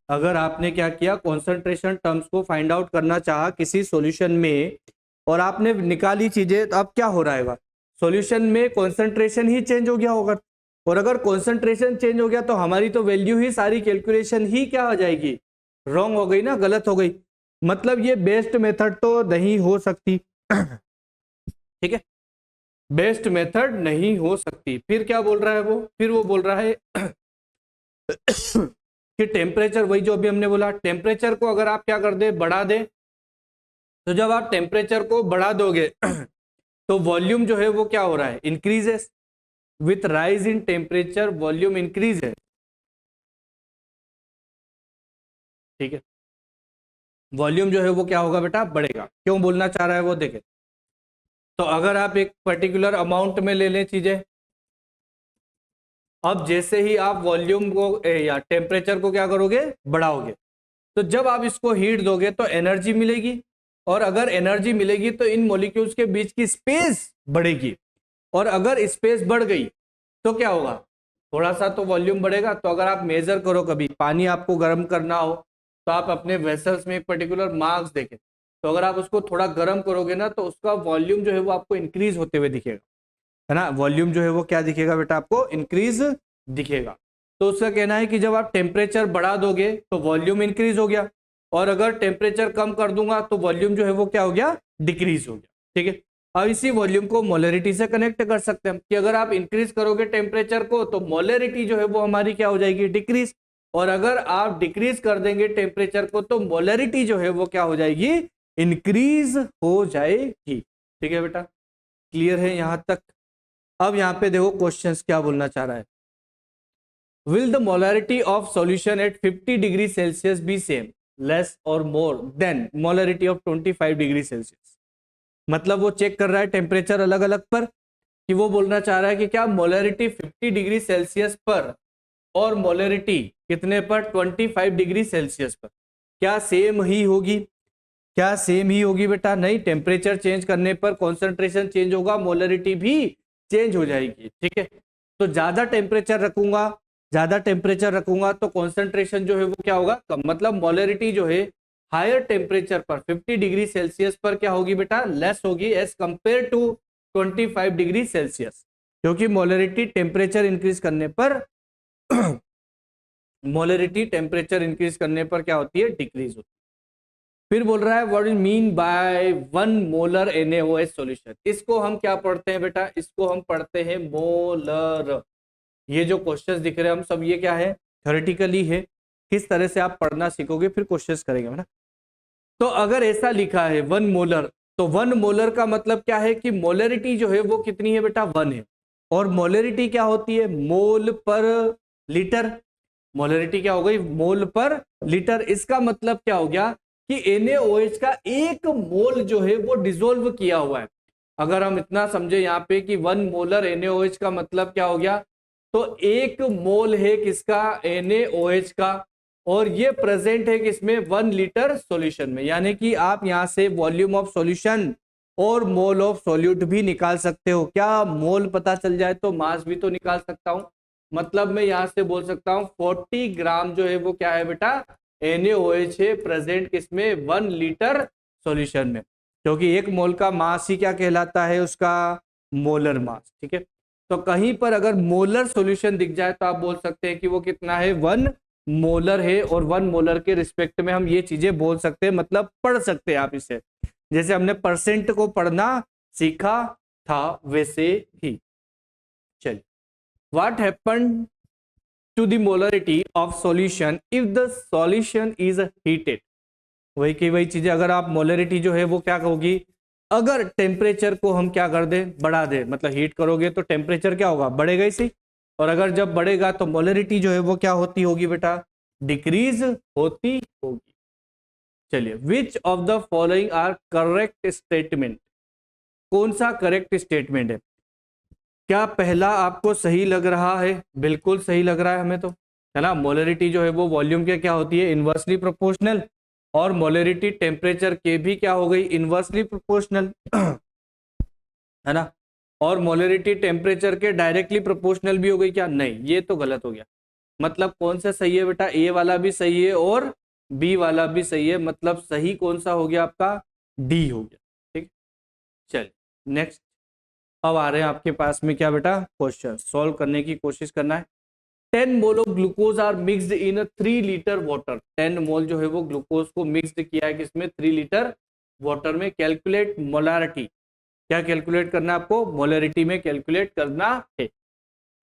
A: अगर आपने क्या किया, कॉन्सेंट्रेशन टर्म्स को फाइंड आउट करना चाहा किसी सॉल्यूशन में और आपने निकाली चीजें, तो अब क्या हो रहा है, सॉल्यूशन में कॉन्सेंट्रेशन ही चेंज हो गया होगा। और अगर कॉन्सेंट्रेशन चेंज हो गया तो हमारी तो वैल्यू ही, सारी कैलकुलेशन ही क्या हो जाएगी, रॉन्ग हो गई ना, गलत हो गई। मतलब ये बेस्ट मेथड तो नहीं हो सकती ठीक है, बेस्ट मेथड नहीं हो सकती। फिर क्या बोल रहा है वो, फिर वो बोल रहा है कि टेम्परेचर, वही जो अभी हमने बोला, टेम्परेचर को अगर आप क्या कर दे, बढ़ा दे, तो जब आप टेम्परेचर को बढ़ा दोगे तो वॉल्यूम जो है वो क्या हो रहा है, increases. With rise in temperature volume increase है। ठीक है, वॉल्यूम जो है वो क्या होगा बेटा, बढ़ेगा। क्यों बोलना चाह रहा है वो देखे, तो अगर आप एक पर्टिकुलर अमाउंट में ले लें चीजें, अब जैसे ही आप वॉल्यूम को या टेम्परेचर को क्या करोगे, बढ़ाओगे, तो जब आप इसको हीट दोगे तो एनर्जी मिलेगी, और अगर एनर्जी मिलेगी तो इन मॉलिक्यूल्स के बीच की स्पेस बढ़ेगी, और अगर स्पेस बढ़ गई तो क्या होगा, थोड़ा सा तो वॉल्यूम बढ़ेगा। तो अगर आप मेजर करो, कभी पानी आपको गर्म करना हो तो आप अपने वेसल्स में एक पर्टिकुलर मार्क्स देखें, तो अगर आप उसको थोड़ा गर्म करोगे ना तो उसका वॉल्यूम जो है वो आपको इंक्रीज होते हुए दिखेगा, है ना। वॉल्यूम जो है वो क्या दिखेगा बेटा, आपको इंक्रीज दिखेगा। तो उसका कहना है कि जब आप टेम्परेचर बढ़ा दोगे तो वॉल्यूम इंक्रीज हो गया, और अगर टेम्परेचर कम कर दूंगा तो वॉल्यूम जो है वो क्या हो गया, डिक्रीज हो गया। ठीक है, अब इसी वॉल्यूम को मोलरिटी से कनेक्ट कर सकते हैं कि अगर आप इंक्रीज करोगे टेम्परेचर को तो मोलरिटी जो है वो हमारी क्या हो जाएगी, डिक्रीज, और अगर आप डिक्रीज कर देंगे टेम्परेचर को तो मोलरिटी जो है वो क्या हो जाएगी, इंक्रीज हो जाएगी। ठीक है बेटा, क्लियर है यहां तक। अब यहां पे देखो क्वेश्चंस क्या बोलना चाह रहा है, will the molarity of solution at 50 degree celsius be same less और more than molarity of 25 degree celsius. मतलब वो चेक कर रहा है टेम्परेचर अलग अलग पर, कि वो बोलना चाह रहा है कि क्या मोलरिटी 50 डिग्री सेल्सियस पर और मोलरिटी कितने पर, 25 डिग्री सेल्सियस पर, क्या सेम ही होगी, क्या सेम ही होगी बेटा, नहीं, टेम्परेचर चेंज करने पर कॉन्सेंट्रेशन चेंज होगा, मोलरिटी भी चेंज हो जाएगी। ठीक है, तो ज्यादा टेम्परेचर रखूंगा, ज्यादा टेम्परेचर रखूंगा तो कॉन्सेंट्रेशन जो है वो क्या होगा, कम, मतलब मोलरिटी जो है हायर टेम्परेचर पर 50 डिग्री सेल्सियस पर क्या होगी बेटा, लेस होगी as compare to 25 degree Celsius, क्योंकि मोलरिटी टेम्परेचर इंक्रीज करने पर मोलरिटी टेम्परेचर इंक्रीज करने पर क्या होती है, डिक्रीज होती है। फिर बोल रहा है what is mean by 1 molar NaOH solution. इसको हम क्या पढ़ते हैं बेटा, इसको हम पढ़ते हैं मोलर। ये जो क्वेश्चंस दिख रहे हैं हम सब, ये क्या है, थ्योरेटिकली है, किस तरह से आप पढ़ना सीखोगे फिर क्वेश्चंस करेंगे ना। तो अगर ऐसा लिखा है 1 मोलर, तो 1 मोलर का मतलब क्या है कि मोलरिटी जो है वो कितनी है बेटा, 1 है, और मोलरिटी क्या होती है, मोल पर लीटर। मोलरिटी क्या हो गई, मोल पर लीटर। इसका मतलब क्या हो गया कि NaOH का 1 मोल जो है वो डिसोल्व किया हुआ है। अगर हम इतना समझे यहाँ पे कि 1 मोलर NaOH का मतलब क्या हो गया, तो 1 मोल है किसका, NaOH का, और ये प्रेजेंट है किसमें, 1 लीटर सॉल्यूशन में। यानी कि आप यहां से वॉल्यूम ऑफ सॉल्यूशन और मोल ऑफ सॉल्यूट भी निकाल सकते हो। क्या मोल पता चल जाए तो मास भी तो निकाल सकता हूं। मतलब मैं यहां से बोल सकता हूं 40 ग्राम जो है वो क्या है बेटा, NaOH है प्रेजेंट किसमें, 1 लीटर सॉल्यूशन में, क्योंकि 1 मोल का मास ही क्या कहलाता है, उसका मोलर मास। ठीक है, तो कहीं पर अगर मोलर सॉल्यूशन दिख जाए तो आप बोल सकते हैं कि वो कितना है, 1 मोलर है, और 1 मोलर के रिस्पेक्ट में हम ये चीजें बोल सकते हैं, मतलब पढ़ सकते हैं आप इसे, जैसे हमने परसेंट को पढ़ना सीखा था वैसे ही। चलिए, what happened to the molarity of solution if the solution is heated. वही की वही चीजें, अगर आप मोलरिटी जो है वो क्या होगी, अगर टेम्परेचर को हम क्या कर दें, बढ़ा दें, मतलब हीट करोगे तो टेम्परेचर क्या होगा, बढ़ेगा ही सही, और अगर जब बढ़ेगा तो मोलरिटी जो है वो क्या होती होगी बेटा, डिक्रीज होती होगी। चलिए, which of the following are correct statement, कौन सा करेक्ट स्टेटमेंट है। क्या पहला आपको सही लग रहा है, बिल्कुल सही लग रहा है हमें तो, है ना। मोलरिटी जो है वो वॉल्यूम के क्या होती है, इनवर्सली प्रोपोर्शनल, और मोलरिटी टेम्परेचर के भी क्या हो गई, इनवर्सली प्रोपोर्शनल, है ना। और मोलरिटी टेम्परेचर के डायरेक्टली प्रोपोर्शनल भी हो गई क्या, नहीं, ये तो गलत हो गया। मतलब कौन सा सही है बेटा, ए वाला भी सही है और बी वाला भी सही है, मतलब सही कौन सा हो गया आपका, डी हो गया। ठीक, चलिए नेक्स्ट। अब आ रहे हैं आपके पास में क्या बेटा, क्वेश्चन सॉल्व करने की कोशिश करना है। 10 mole of glucose are mixed in 3 litre water. 10 mole जो है वो ग्लूकोज को मिक्सड किया है किसमें, 3 लीटर वाटर में। कैलकुलेट मोलारिटी, क्या कैलकुलेट करना है आपको, मोलरिटी में कैलकुलेट करना है।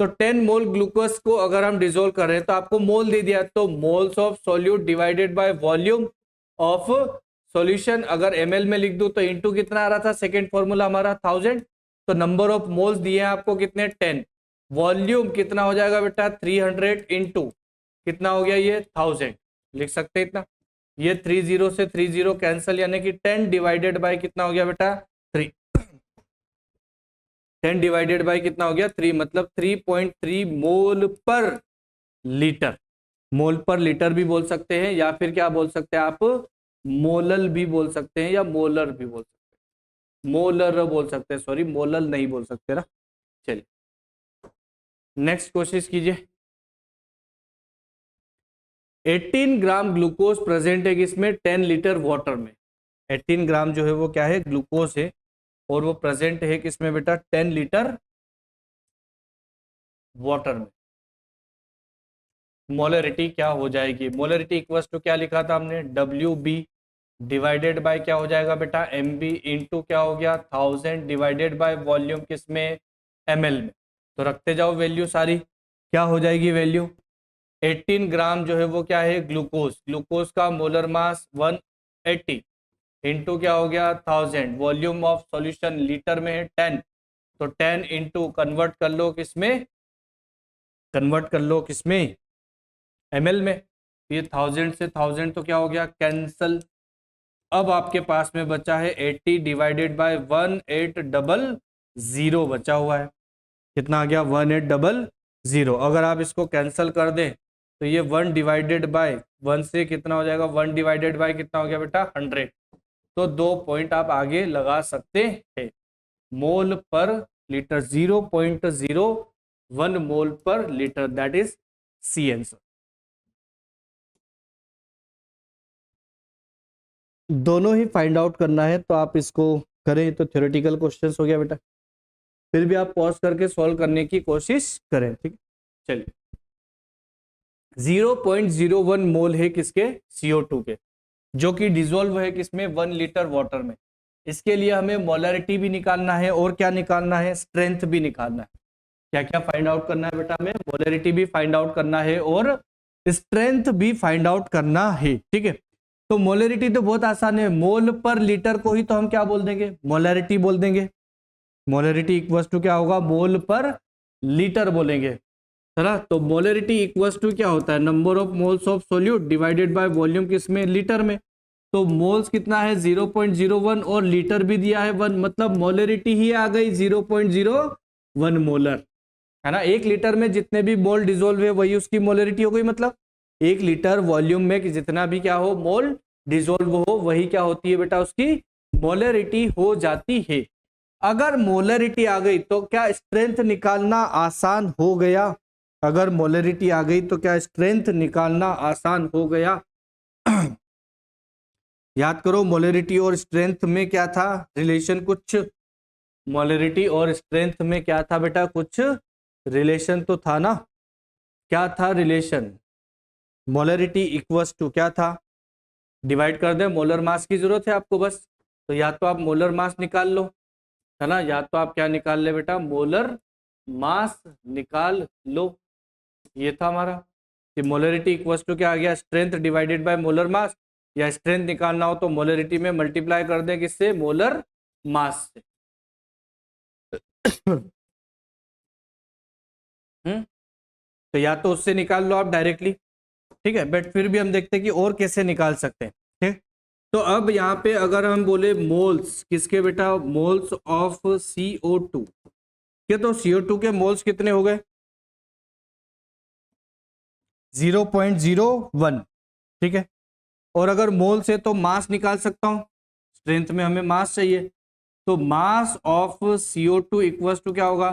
A: तो 10 मोल ग्लूकोज को अगर हम डिसोल्व कर रहे हैं तो आपको मोल दे दिया, तो moles of solute divided by volume of solution, अगर ml में लिख दूं तो इनटू कितना आ रहा था, सेकंड फॉर्मूला हमारा 1000, तो नंबर ऑफ मोल्स दिए हैं आपको कितने, 10। वॉल्यूम कितना हो जाएगा बेटा, 300 इंटू कितना हो गया, ये 1000, लिख सकते हैं इतना। ये 30 से 30 कैंसिल, यानी कि 10 डिवाइडेड बाय कितना हो गया बेटा, 3। 10 डिवाइडेड बाय कितना हो गया 3, मतलब 3.3 मोल पर लीटर। मोल पर लीटर भी बोल सकते हैं, या फिर क्या बोल सकते हैं आप, मोलल भी बोल सकते हैं, या मोलर भी बोल सकते हैं, मोलर बोल सकते हैं, सॉरी मोलल नहीं बोल सकते ना। चलिए नेक्स्ट कोशिश कीजिए। 18 ग्राम ग्लूकोज प्रेजेंट है किसमें, 10 लीटर वाटर में। 18 ग्राम जो है वो क्या है, ग्लूकोज है, और वो प्रेजेंट है किसमें बेटा, 10 लीटर वाटर में। मोलरिटी क्या हो जाएगी, मोलरिटी इक्वल टू क्या लिखा था हमने, WB डिवाइडेड बाय क्या हो जाएगा बेटा, MB इंटू क्या हो गया 1000 डिवाइडेड बाय वॉल्यूम किसमें, ML में। तो रखते जाओ वैल्यू सारी, क्या हो जाएगी वैल्यू, 18 ग्राम जो है वो क्या है, ग्लूकोज, ग्लूकोज का मोलर मास 180 इंटू क्या हो गया 1000, वॉल्यूम ऑफ सॉल्यूशन लीटर में है 10, तो 10 इंटू कन्वर्ट कर लो किसमें, कन्वर्ट कर लो किसमें, ML में। ये 1000 से 1000 तो क्या हो गया कैंसल। अब आपके पास में बचा है 80 डिवाइडेड बाय 1800 बचा हुआ है, कितना आ गया 1800। अगर आप इसको कैंसल कर दें तो ये 1 डिवाइडेड बाय 1 से कितना हो जाएगा, 1 डिवाइडेड बाय कितना हो गया बेटा 100। तो 2 पॉइंट आप आगे लगा सकते हैं, मोल पर लीटर 0.01 मोल पर litre, that is C answer. दोनों ही फाइंड आउट करना है तो आप इसको करें, तो थ्योरेटिकल क्वेश्चंस हो गया बेटा, फिर भी आप पॉज करके सॉल्व करने की कोशिश करें, ठीक। चलिए 0.01 मोल है किसके, CO2 के, जो कि डिसॉल्व है किसमें, 1 लीटर वाटर में। इसके लिए हमें मोलरिटी भी निकालना है, और क्या निकालना है, स्ट्रेंथ भी निकालना है। क्या क्या फाइंड आउट करना है बेटा, हमें मोलरिटी भी फाइंड आउट करना है और स्ट्रेंथ भी फाइंड आउट करना है, ठीक है। तो मोलरिटी तो बहुत आसान है, मोल पर लीटर को ही तो हम क्या बोल देंगे, मोलरिटी बोल देंगे। मोलरिटी इक्वल टू क्या होगा, मोल पर लीटर बोलेंगे, है ना। तो मोलरिटी इक्वल टू क्या होता है, number of moles of solute divided by volume किसमें, लीटर में। तो मोल्स कितना है 0.01 और लीटर भी दिया है 1, मतलब मोलरिटी ही आ गई 0.01 मोलर, है ना। 1 लीटर में जितने भी मोल डिसॉल्व है वही उसकी मोलरिटी हो गई, मतलब 1 लीटर वॉल्यूम में जितना भी क्या हो मोल डिसॉल्व हो वही क्या होती है बेटा, उसकी मोलरिटी हो जाती है। अगर मोलरिटी आ गई तो क्या स्ट्रेंथ निकालना आसान हो गया, अगर मोलरिटी आ गई तो क्या स्ट्रेंथ निकालना आसान हो गया। याद करो मोलरिटी और स्ट्रेंथ में क्या था रिलेशन, कुछ मोलरिटी और स्ट्रेंथ में क्या था बेटा, कुछ रिलेशन तो था ना। क्या था रिलेशन, मोलरिटी इक्वल्स टू क्या था, डिवाइड कर दे, मोलर मास की जरूरत है आपको बस, तो या तो आप मोलर मास निकाल लो, है ना, या तो आप क्या निकाल ले बेटा, मोलर मास निकाल लो। ये था हमारा कि मोलरिटी इक्वल्स टू क्या आ गया, स्ट्रेंथ डिवाइडेड बाय मोलर मास, या स्ट्रेंथ निकालना हो तो मोलरिटी में मल्टीप्लाई कर दे किससे, मोलर मास से। तो या तो उससे निकाल लो आप डायरेक्टली, ठीक है, बट फिर भी हम देखते हैं कि और कैसे निकाल सकते हैं, ठीक। तो अब यहाँ पे अगर हम बोले मोल्स किसके बेटा, मोल्स ऑफ CO2 के, तो CO2 के मोल्स कितने हो गए 0.01, ठीक है। और अगर मोल से तो मास निकाल सकता हूं, स्ट्रेंथ में हमें मास चाहिए, तो mass of CO2 equals to क्या होगा,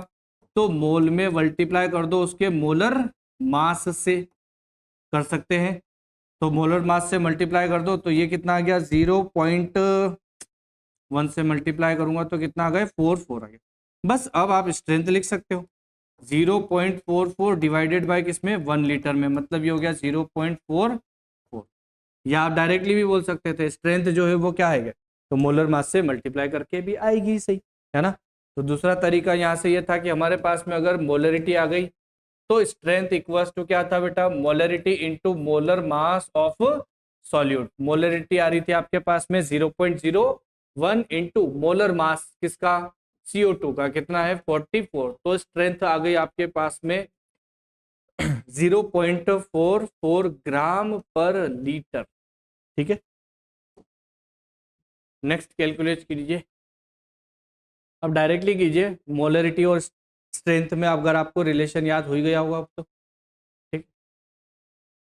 A: तो मोल में मल्टीप्लाई कर दो उसके मोलर मास से, कर सकते हैं। तो मोलर मास से मल्टीप्लाई कर दो तो ये कितना आ गया 0.1 से मल्टीप्लाई करूंगा तो कितना आ गया 44 आ गया। बस अब आप स्ट्रेंथ लिख सकते हो 0.44 डिवाइडेड बाय किसमें 1 लीटर में, मतलब ये हो गया 0.44। या आप डायरेक्टली भी बोल सकते थे स्ट्रेंथ जो है वो क्या है, तो मोलर मास से मल्टीप्लाई करके भी आएगी, सही है ना। तो दूसरा तरीका यहाँ से ये था कि हमारे पास में अगर मोलरिटी आ गई तो स्ट्रेंथ इक्वल्स टू क्या था बेटा, molarity into molar mass of solute. Molarity आ रही थी आपके पास में 0.01 इंटू मोलर मास किसका, CO2 का, कितना है 44, तो स्ट्रेंथ आ गई आपके पास में 0.44 ग्राम पर लीटर, ठीक है। नेक्स्ट कैलकुलेट कीजिए। अब डायरेक्टली कीजिए, मोलरिटी और स्ट्रेंथ में अगर आपको रिलेशन याद हो ही गया होगा अब तो, ठीक।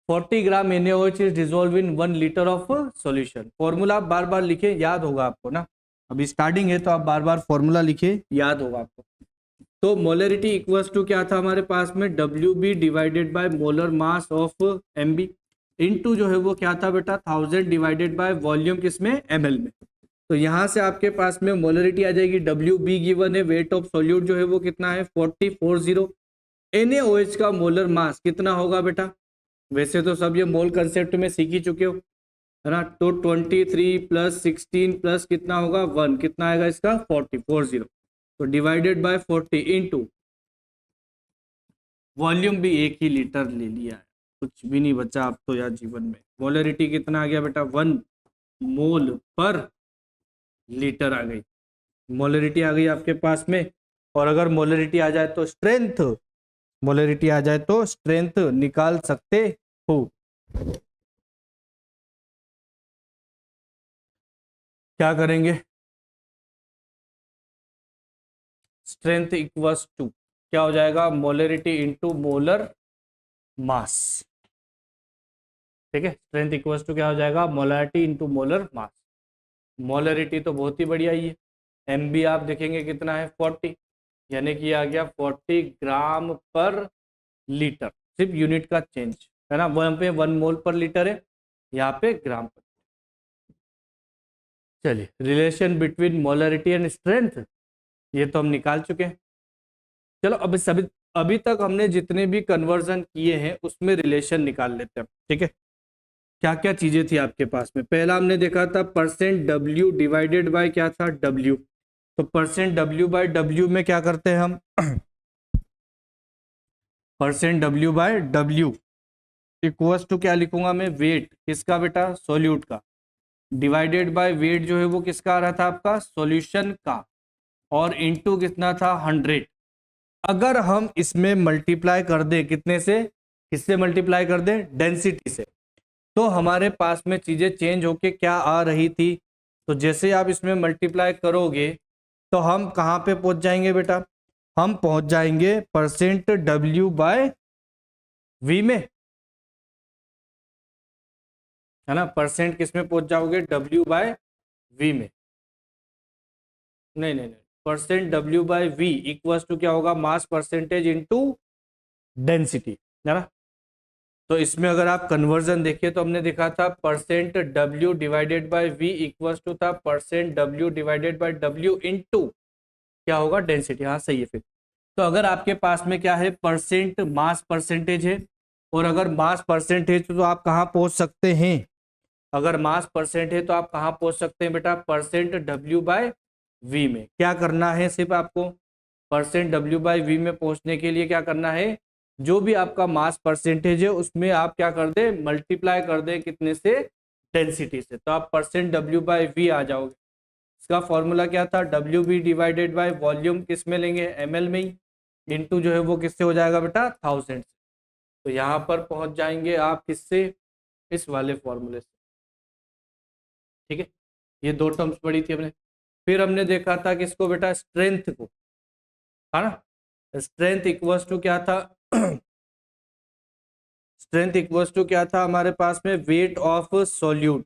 A: 40 ग्राम NaOH is dissolve in 1 litre of solution. Formula आप बार बार लिखे, याद होगा आपको ना, अभी स्टार्टिंग है तो आप बार बार फॉर्मूला लिखे, याद होगा आपको। तो मोलरिटी इक्वल्स टू क्या था हमारे पास में, WB divided by molar mass of MB, into जो है वो क्या था बेटा 1000 डिवाइडेड बाय वॉल्यूम किसमें, ml में। तो यहाँ से आपके पास में मोलरिटी आ जाएगी, WB गिवन है, वेट ऑफ सॉल्यूट जो है वो कितना है 4040, NaOH का मोलर मास कितना होगा बेटा, वैसे तो सब ये मोल कंसेप्ट में सीख ही चुके हो है ना। तो 23 प्लस 16 प्लस कितना होगा 1, कितना आएगा इसका 40 तो डिवाइडेड बाय 40 इनटू वॉल्यूम भी 1 ही लीटर ले लिया है, कुछ भी नहीं बचा अब तो यार जीवन में। मोलरिटी कितना आ गया बेटा 1 मोल पर लीटर आ गई, मोलरिटी आ गई आपके पास में। और अगर मोलरिटी आ जाए तो स्ट्रेंथ, मोलरिटी आ जाए तो स्ट्रेंथ निकाल सकते हो। क्या करेंगे, स्ट्रेंथ इक्वल्स टू क्या हो जाएगा, मोलरिटी इनटू मोलर मास, ठीक है। स्ट्रेंथ इक्वल्स टू क्या हो जाएगा, मोलरिटी इनटू मोलर मास। मोलरिटी तो बहुत ही बढ़िया ही है, MB आप देखेंगे कितना है 40, यानी कि आ गया 40 ग्राम पर लीटर, सिर्फ यूनिट का चेंज है ना, वहां पे 1 मोल पर लीटर है, यहाँ पे ग्राम पर। चलिए, relation between molarity and strength ये तो हम निकाल चुके हैं। चलो अभी तक हमने जितने भी कन्वर्जन किए हैं उसमें रिलेशन निकाल लेते हैं, ठीक है। क्या क्या चीजें थी आपके पास में, पहला हमने देखा था परसेंट W डिवाइडेड बाय क्या था W, तो परसेंट W बाय W में क्या करते हैं हम percent W by W equals to क्या लिखूंगा मैं, वेट किसका बेटा, सॉल्यूट का, डिवाइडेड बाय वेट जो है वो किसका आ रहा था आपका, सॉल्यूशन का, और इनटू कितना था 100। अगर हम इसमें मल्टीप्लाई कर दें कितने से, किससे मल्टीप्लाई कर दें, डेंसिटी से, तो हमारे पास में चीजें चेंज होके क्या आ रही थी, तो जैसे आप इसमें मल्टीप्लाई करोगे तो हम कहाँ पे पहुंच जाएंगे बेटा, हम पहुंच जाएंगे परसेंट W बाय V में, है ना। परसेंट किस में पहुंच जाओगे, W बाय V में, नहीं, percent W by V equals to क्या होगा, मास परसेंटेज इनटू डेंसिटी, है ना। तो इसमें अगर आप कन्वर्जन देखिए तो हमने देखा था percent W divided by V equals to था percent W divided by W into क्या होगा, डेंसिटी। हाँ सही है। फिर तो अगर आपके पास में क्या है, परसेंट मास परसेंटेज है, और अगर मास परसेंटेज तो आप कहाँ पहुंच सकते हैं, अगर मास परसेंट है तो आप कहाँ पहुंच सकते हैं बेटा, परसेंट W बाय V में। क्या करना है, सिर्फ आपको परसेंट W बाय V में पहुंचने के लिए क्या करना है, जो भी आपका मास परसेंटेज है उसमें आप क्या कर दे, मल्टीप्लाई कर दे कितने से, डेंसिटी से, तो आप परसेंट W बाय V आ जाओगे। इसका फॉर्मूला क्या था, WB डिवाइडेड बाय वॉल्यूम किस में लेंगे, ml में ही, इनटू जो है वो किससे हो जाएगा बेटा 1000 से। तो यहाँ पर पहुंच जाएंगे आप किससे, इस वाले फॉर्मूले से, ठीक है। ये दो टर्म्स पढ़ी थी हमने। फिर हमने देखा था किसको बेटा, स्ट्रेंथ को, है ना। स्ट्रेंथ इक्वल्स टू क्या था स्ट्रेंथ इक्वल्स टू क्या था हमारे पास में, weight of solute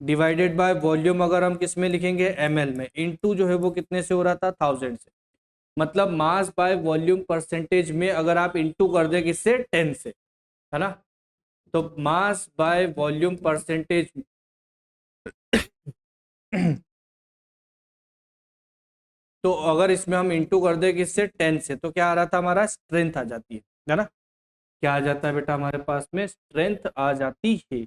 A: divided by volume, अगर हम किस में लिखेंगे, ml में, इनटू जो है वो कितने से हो रहा था 1000 से। मतलब मास बाय वॉल्यूम परसेंटेज में अगर आप इनटू कर दे किससे, 10 से, है ना। तो मास बाय वॉल्यूम परसेंटेज तो अगर इसमें हम इंटू कर दे किससे, 10 से, तो क्या आ रहा था हमारा, स्ट्रेंथ आ जाती है ना। क्या आ जाता है बेटा हमारे पास में, स्ट्रेंथ आ जाती है।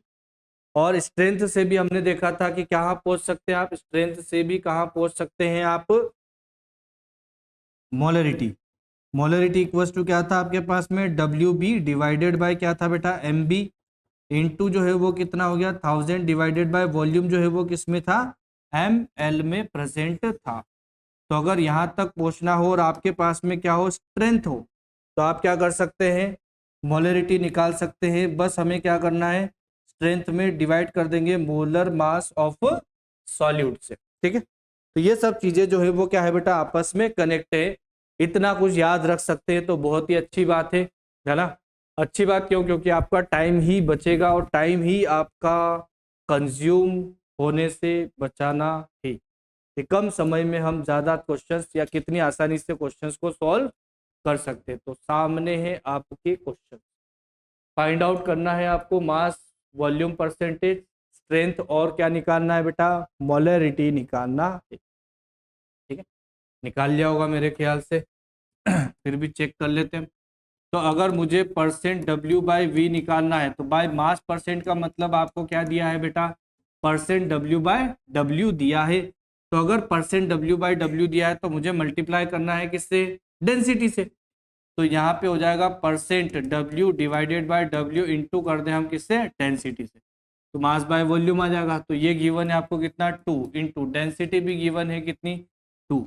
A: और स्ट्रेंथ से भी हमने देखा था कि कहाँ पहुंच सकते हैं आप, स्ट्रेंथ से भी कहाँ पहुंच सकते हैं आप, मोलरिटी। मोलरिटी इक्वल्स टू क्या था आपके पास में, WB डिवाइडेड बाय क्या था बेटा, MB, इनटू जो है वो कितना हो गया 1000 डिवाइडेड बाय वॉल्यूम जो है वो किस में था, ml में प्रेजेंट था। तो अगर यहाँ तक पहुंचना हो और आपके पास में क्या हो, स्ट्रेंथ हो, तो आप क्या कर सकते हैं, मोलरिटी निकाल सकते हैं। बस हमें क्या करना है, स्ट्रेंथ में डिवाइड कर देंगे मोलर मास ऑफ सॉल्यूट से, ठीक है। तो ये सब चीजें जो है वो क्या है बेटा, आपस में कनेक्ट है। इतना कुछ याद रख सकते हैं तो बहुत ही अच्छी बात है ना। अच्छी बात क्यों? क्योंकि आपका टाइम ही बचेगा और टाइम ही आपका कंज्यूम होने से बचाना है कि कम समय में हम ज्यादा क्वेश्चंस या कितनी आसानी से क्वेश्चंस को सॉल्व कर सकते हैं। तो सामने है आपके क्वेश्चन। फाइंड आउट करना है आपको मास, वॉल्यूम, परसेंटेज, स्ट्रेंथ और क्या निकालना है बेटा, मोलरिटी निकालना है। ठीक है, निकाल लिया होगा मेरे ख्याल से। फिर भी चेक कर लेते हैं। तो अगर मुझे परसेंट डब्ल्यू बाई वी निकालना है तो बाय मास परसेंट का मतलब आपको क्या दिया है बेटा, परसेंट डब्ल्यू बाय डब्ल्यू दिया है। तो अगर परसेंट डब्ल्यू बाय डब्ल्यू दिया है तो मुझे मल्टीप्लाई करना है किससे, डेंसिटी से। तो यहाँ पे हो जाएगा percent W divided by W into कर दे हम किससे, डेंसिटी से। तो मास बाय वॉल्यूम आ जाएगा। तो ये गिवन है आपको कितना, 2 इंटू डेंसिटी भी गिवन है कितनी, 2।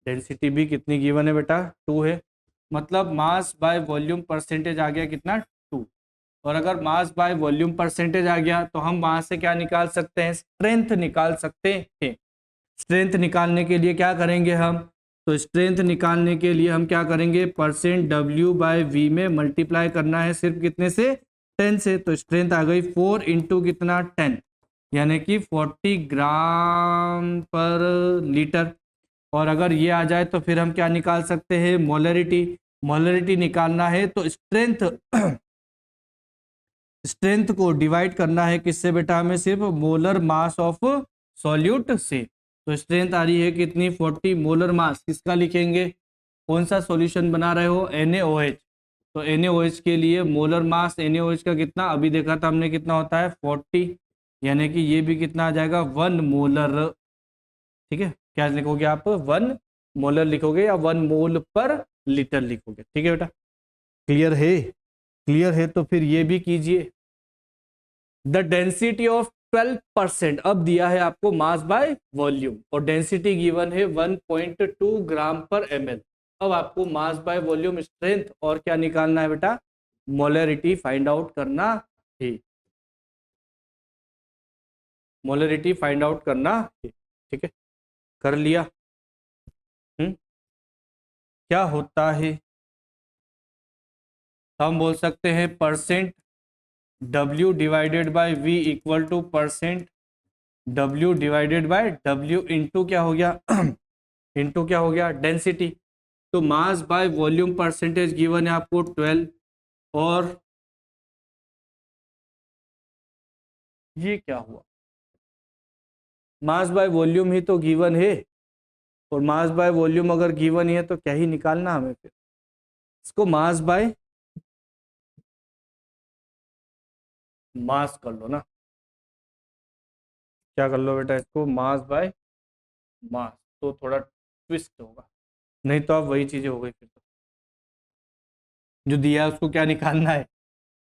A: डेंसिटी भी कितनी गिवन है बेटा, 2 है। मतलब मास बाय वॉल्यूम परसेंटेज आ गया कितना, 2। और अगर मास बाय वॉल्यूम परसेंटेज आ गया तो हम वहां से क्या निकाल सकते हैं, स्ट्रेंथ निकाल सकते हैं। स्ट्रेंथ निकालने के लिए क्या करेंगे हम, तो स्ट्रेंथ निकालने के लिए हम क्या करेंगे, परसेंट डब्ल्यू बाय वी में मल्टीप्लाई करना है सिर्फ कितने से, 10 से। तो स्ट्रेंथ आ गई 4 इंटू कितना, 10, यानी कि 40 ग्राम पर लीटर। और अगर ये आ जाए तो फिर हम क्या निकाल सकते हैं, मोलरिटी। मोलरिटी निकालना है तो स्ट्रेंथ स्ट्रेंथ को डिवाइड करना है किससे बेटा, हमें सिर्फ मोलर मास ऑफ सॉल्यूट से। तो स्ट्रेंथ आ रही है कितनी, 40। मोलर मास किसका लिखेंगे, कौन सा सॉल्यूशन बना रहे हो, NaOH। तो NaOH के लिए मोलर मास NaOH का कितना, अभी देखा था हमने कितना होता है, 40। यानी कि ये भी कितना आ जाएगा, 1 मोलर। ठीक है, क्या लिखोगे आप, 1 मोलर लिखोगे या 1 मोल पर लीटर लिखोगे। ठीक है बेटा, क्लियर है? क्लियर है तो फिर ये भी कीजिए। द डेंसिटी ऑफ 12%, अब दिया है आपको मास बाय वॉल्यूम और डेंसिटी गिवन है 1.2 ग्राम पर ml। अब आपको मास बाय वॉल्यूम, स्ट्रेंथ और क्या निकालना है बेटा, मोलरिटी फाइंड आउट करना है। मोलरिटी फाइंड आउट करना है। ठीक है, कर लिया। क्या होता है, हम बोल सकते हैं percent W divided by V equal two percent W divided by W into क्या हो गया इंटू क्या हो गया, डेंसिटी। तो mass by volume percentage given है आपको 12। और ये क्या हुआ, मास बाय वॉल्यूम ही तो गिवन है। और मास बाय वॉल्यूम अगर गिवन ही है तो क्या ही निकालना हमें, फिर इसको मास बाय मास कर लो ना। क्या कर लो बेटा, इसको मास बाय मास, तो थोड़ा ट्विस्ट होगा। नहीं तो आप वही चीजें हो गई फिर तो, जो दिया है उसको क्या निकालना है।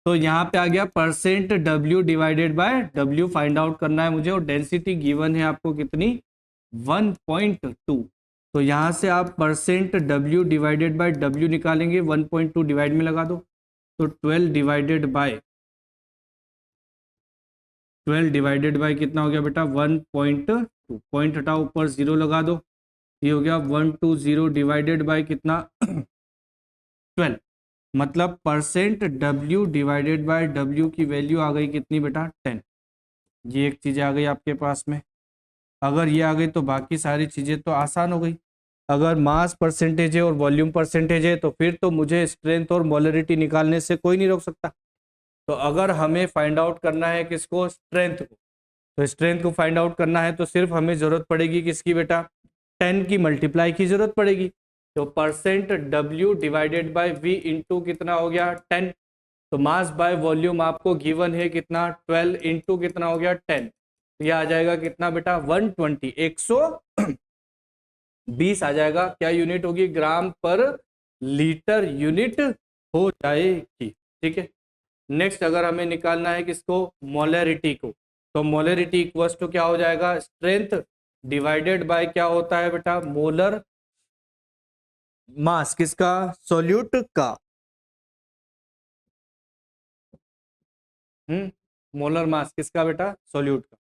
A: तो यहाँ पे आ गया percent W divided by W find out करना है मुझे, और डेंसिटी गिवन है आपको कितनी, 1.2। तो यहाँ से आप percent W divided by W निकालेंगे, 1.2 डिवाइड में लगा दो। तो 12 डिवाइडेड बाय कितना हो गया बेटा, 1.2। पॉइंट हटाओ, ऊपर जीरो लगा दो। ये हो गया 120 डिवाइडेड बाय कितना 12। मतलब percent W divided by W की वैल्यू आ गई कितनी बेटा, 10। ये एक चीज आ गई आपके पास में। अगर ये आ गई तो बाकी सारी चीजें तो आसान हो गई। अगर मास परसेंटेज है और वॉल्यूम परसेंटेज है तो फिर तो मुझे स्ट्रेंथ और मोलरिटी निकालने से कोई नहीं रोक सकता। तो अगर हमें फाइंड आउट करना है किसको, स्ट्रेंथ को, तो स्ट्रेंथ को फाइंड आउट करना है तो सिर्फ हमें जरूरत पड़ेगी किसकी बेटा, 10 की मल्टीप्लाई की जरूरत पड़ेगी। तो percent W divided by V into कितना हो गया, 10। तो मास बाय वॉल्यूम आपको गिवन है कितना, 12 इंटू कितना हो गया, 10। तो यह आ जाएगा कितना बेटा, 120, 120 आ जाएगा। क्या यूनिट होगी, ग्राम पर लीटर यूनिट हो जाएगी। ठीक है, नेक्स्ट अगर हमें निकालना है किसको, मोलरिटी को, तो मोलरिटी इक्वल्स टू क्या हो जाएगा, स्ट्रेंथ डिवाइडेड बाय क्या होता है बेटा, मोलर मास किसका, सोल्यूट का। मोलर मास किसका बेटा, सोल्यूट का।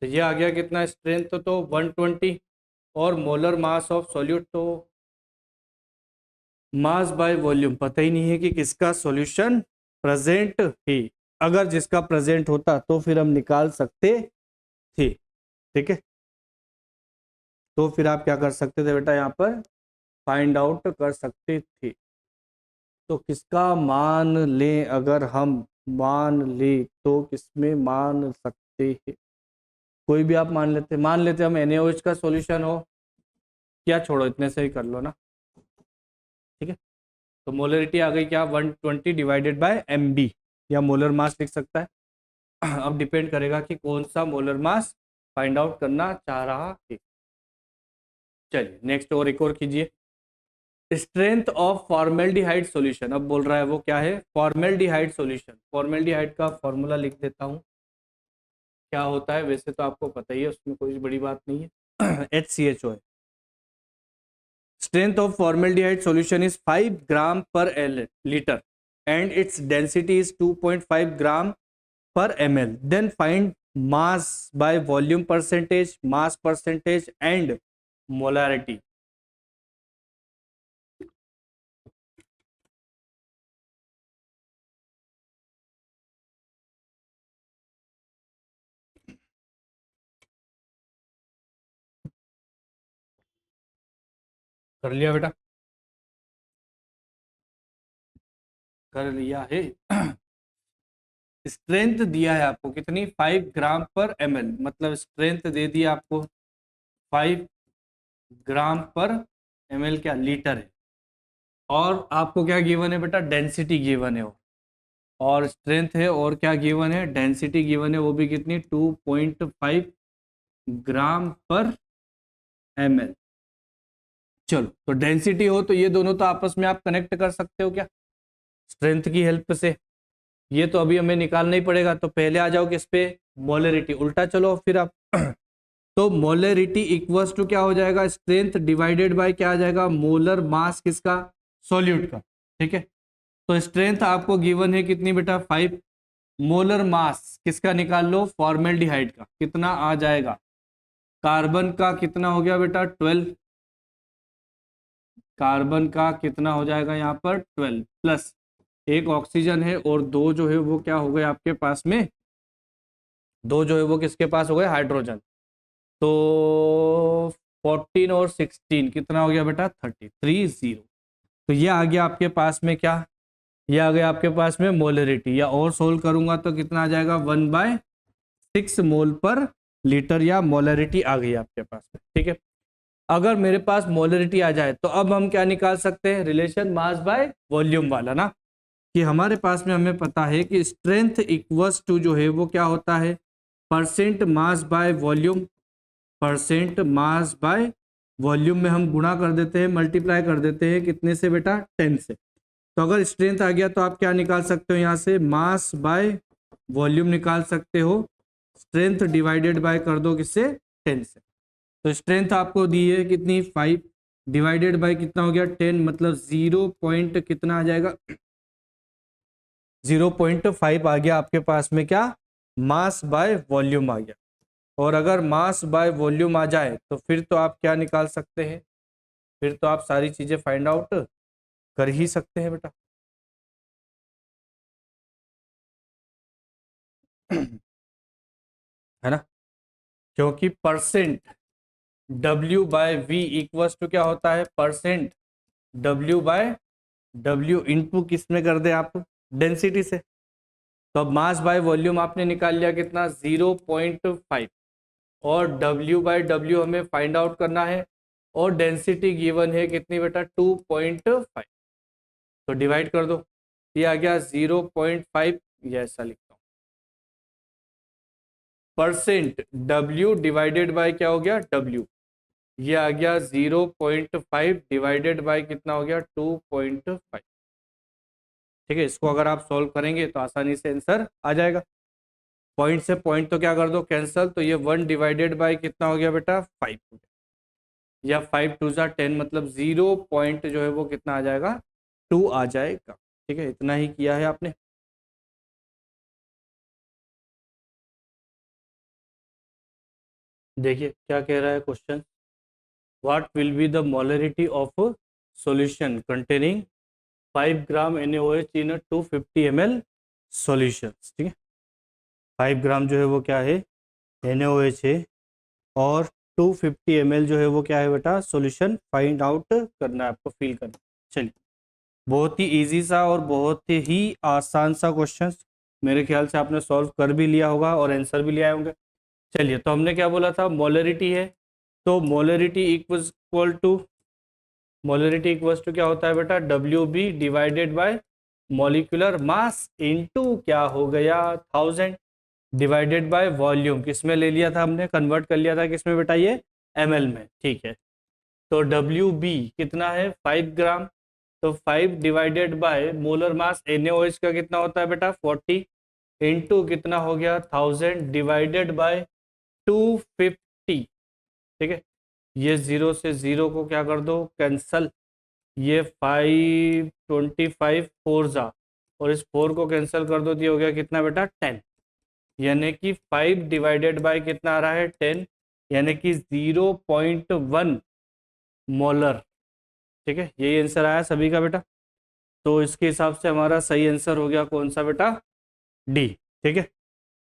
A: तो ये आ गया कितना स्ट्रेंथ तो 120, और मोलर मास ऑफ सॉल्यूट तो मास बाय वॉल्यूम पता ही नहीं है कि किसका सॉल्यूशन प्रेजेंट है। अगर जिसका प्रेजेंट होता तो फिर हम निकाल सकते थे, ठीक है। तो फिर आप क्या कर सकते थे बेटा, यहाँ पर फाइंड आउट कर सकते थे। तो किसका मान लें, अगर हम मान ले तो किसमें मान सकते हैं, कोई भी आप मान लेते हम NaOH का सॉल्यूशन हो, क्या छोड़ो इतने से ही कर लो ना, ठीक है। तो मोलरिटी आ गई क्या 120 डिवाइडेड बाय MB, या मोलर मास लिख सकता है। अब डिपेंड करेगा कि कौन सा मोलर मास फाइंड आउट करना चाह रहा है। चलिए नेक्स्ट और एक और कीजिए। स्ट्रेंथ ऑफ फॉर्मेल्डिहाइड सॉल्यूशन, अब बोल रहा है वो क्या है, फॉर्मेल्डिहाइड सॉल्यूशन। फॉर्मेल्डिहाइड का फॉर्मूला लिख देता हूँ, क्या होता है वैसे तो आपको पता ही है, उसमें कोई बड़ी बात नहीं है। HCHO है। Strength of formaldehyde solution is 5 gram per liter and its density is 2.5 gram per ml. Then find mass by volume percentage, mass percentage and molarity. कर लिया बेटा, कर लिया है। स्ट्रेंथ दिया है आपको कितनी, 5 ग्राम पर ml, मतलब स्ट्रेंथ दे दिया आपको 5 ग्राम पर ml, क्या लीटर है। और आपको क्या गिवन है बेटा, डेंसिटी गिवन है, और स्ट्रेंथ है, और क्या गिवन है, डेंसिटी गिवन है, वो भी कितनी 2.5 ग्राम पर ml। चलो तो डेंसिटी हो तो ये दोनों तो आपस में आप कनेक्ट कर सकते हो क्या, स्ट्रेंथ की हेल्प से। ये तो अभी हमें निकालना ही पड़ेगा, तो पहले आ जाओ किस पे, मोलरिटी। उल्टा चलो फिर आप। तो मोलरिटी इक्वल्स टू क्या हो जाएगा, स्ट्रेंथ डिवाइडेड बाय क्या आ जाएगा, मोलर मास किसका, सॉल्यूट का, ठीक है। तो स्ट्रेंथ आपको गिवन है कितनी बेटा 5, मोलर मास किसका निकाल लो, फॉर्मेल्डिहाइड का, कितना आ जाएगा, कार्बन का कितना हो गया बेटा 12, कार्बन का कितना हो जाएगा यहाँ पर 12, प्लस एक ऑक्सीजन है, और दो जो है वो क्या हो गए आपके पास में, दो जो है वो किसके पास हो गए, हाइड्रोजन। तो 14 और 16 कितना हो गया बेटा 30। तो ये आ गया आपके पास में क्या, ये आ गया आपके पास में मोलरिटी, या और सोल्व करूंगा तो कितना आ जाएगा 1/6 मोल पर लीटर, या मोलरिटी आ गई आपके पास में, ठीक है। अगर मेरे पास मोलरिटी आ जाए तो अब हम क्या निकाल सकते हैं, रिलेशन मास बाय वॉल्यूम वाला ना, कि हमारे पास में हमें पता है कि स्ट्रेंथ इक्वल्स टू जो है वो क्या होता है, percent mass by volume, percent mass by volume में हम गुणा कर देते हैं, मल्टीप्लाई कर देते हैं कितने से बेटा 10 से। तो अगर स्ट्रेंथ आ गया तो आप क्या निकाल सकते हो, यहाँ से मास बाय वॉल्यूम निकाल सकते हो, स्ट्रेंथ डिवाइडेड बाय कर दो किससे 10 से। तो स्ट्रेंथ आपको दी है कितनी 5, डिवाइडेड बाय कितना हो गया 10, मतलब 0 पॉइंट कितना आ जाएगा 0.5 आ गया आपके पास में क्या, मास बाय वॉल्यूम आ गया। और अगर मास बाय वॉल्यूम आ जाए तो फिर तो आप क्या निकाल सकते हैं, फिर तो आप सारी चीजें फाइंड आउट कर ही सकते हैं बेटा। है ना, क्योंकि परसेंट W/V इक्वल्स टू क्या होता है, परसेंट W/W इंटू किस में कर दे आप, डेंसिटी से। तो अब मास बाय वॉल्यूम आपने निकाल लिया कितना 0.5, और W/W हमें फाइंड आउट करना है, और डेंसिटी गिवन है कितनी बेटा 2.5। तो डिवाइड कर दो, ये आ गया 0.5, ये ऐसा लिखता हूँ, परसेंट W डिवाइडेड बाय क्या हो गया W, ये आ गया 0.5 डिवाइडेड बाय कितना हो गया 2.5, ठीक है। इसको अगर आप सॉल्व करेंगे तो आसानी से आंसर आ जाएगा। पॉइंट से पॉइंट तो क्या कर दो कैंसल, तो ये 1 डिवाइडेड बाय कितना हो गया बेटा 5, या 5 2 जा 10, मतलब 0 पॉइंट जो है वो कितना आ जाएगा 2 आ जाएगा, ठीक है। इतना ही किया है आपने। देखिए क्या कह रहा है question, what will be the molarity of solution containing 5 gram NaOH in 250 ml solution. ठीक है, 5 ग्राम जो है वो क्या है, NaOH है, और 250 ml जो है वो क्या है बेटा, सॉल्यूशन फाइंड आउट करना है आपको, फिल करना। चलिए, बहुत ही इजी सा और बहुत ही आसान सा क्वेश्चन, मेरे ख्याल से आपने सॉल्व कर भी लिया होगा और आंसर भी लिया होंगे। चलिए, तो हमने क्या बोला था, मोलरिटी है, तो मोलरिटी इक्वल्स टू क्या होता है बेटा, WB divided by molecular mass into क्या हो गया 1000 डिवाइडेड बाय वॉल्यूम, किसमें ले लिया था हमने, कन्वर्ट कर लिया था किसमें बेटा, ये ml में। ठीक है, तो WB कितना है 5 ग्राम, तो 5 divided by molar mass NaOH का कितना होता है बेटा 40 इंटू कितना हो गया 1000 डिवाइडेड बाय 250। ठीक है, ये 0 से 0 को क्या कर दो, कैंसल, ये 525 4 जा, और इस 4 को कैंसिल कर दो, तो ये हो गया कितना बेटा 10, यानी कि 5 डिवाइडेड बाय कितना आ रहा है 10, यानी कि 0.1 मोलर। ठीक है, यही आंसर आया सभी का बेटा, तो इसके हिसाब से हमारा सही आंसर हो गया कौन सा बेटा, डी। ठीक है,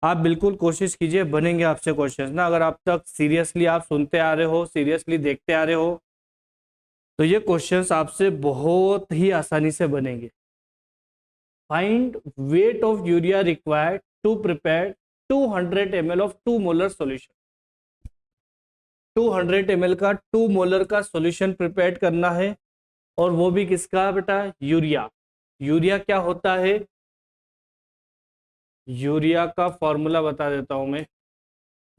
A: आप बिल्कुल कोशिश कीजिए, बनेंगे आपसे क्वेश्चन ना, अगर आप तक सीरियसली आप सुनते आ रहे हो, सीरियसली देखते आ रहे हो, तो ये क्वेश्चंस आपसे बहुत ही आसानी से बनेंगे। Find weight of urea required to prepare 200 ml of 2 molar solution. 200 ml का 2 मोलर का सॉल्यूशन प्रिपेयर करना है, और वो भी किसका बेटा, यूरिया। यूरिया क्या होता है, यूरिया का फॉर्मूला बता देता हूं मैं,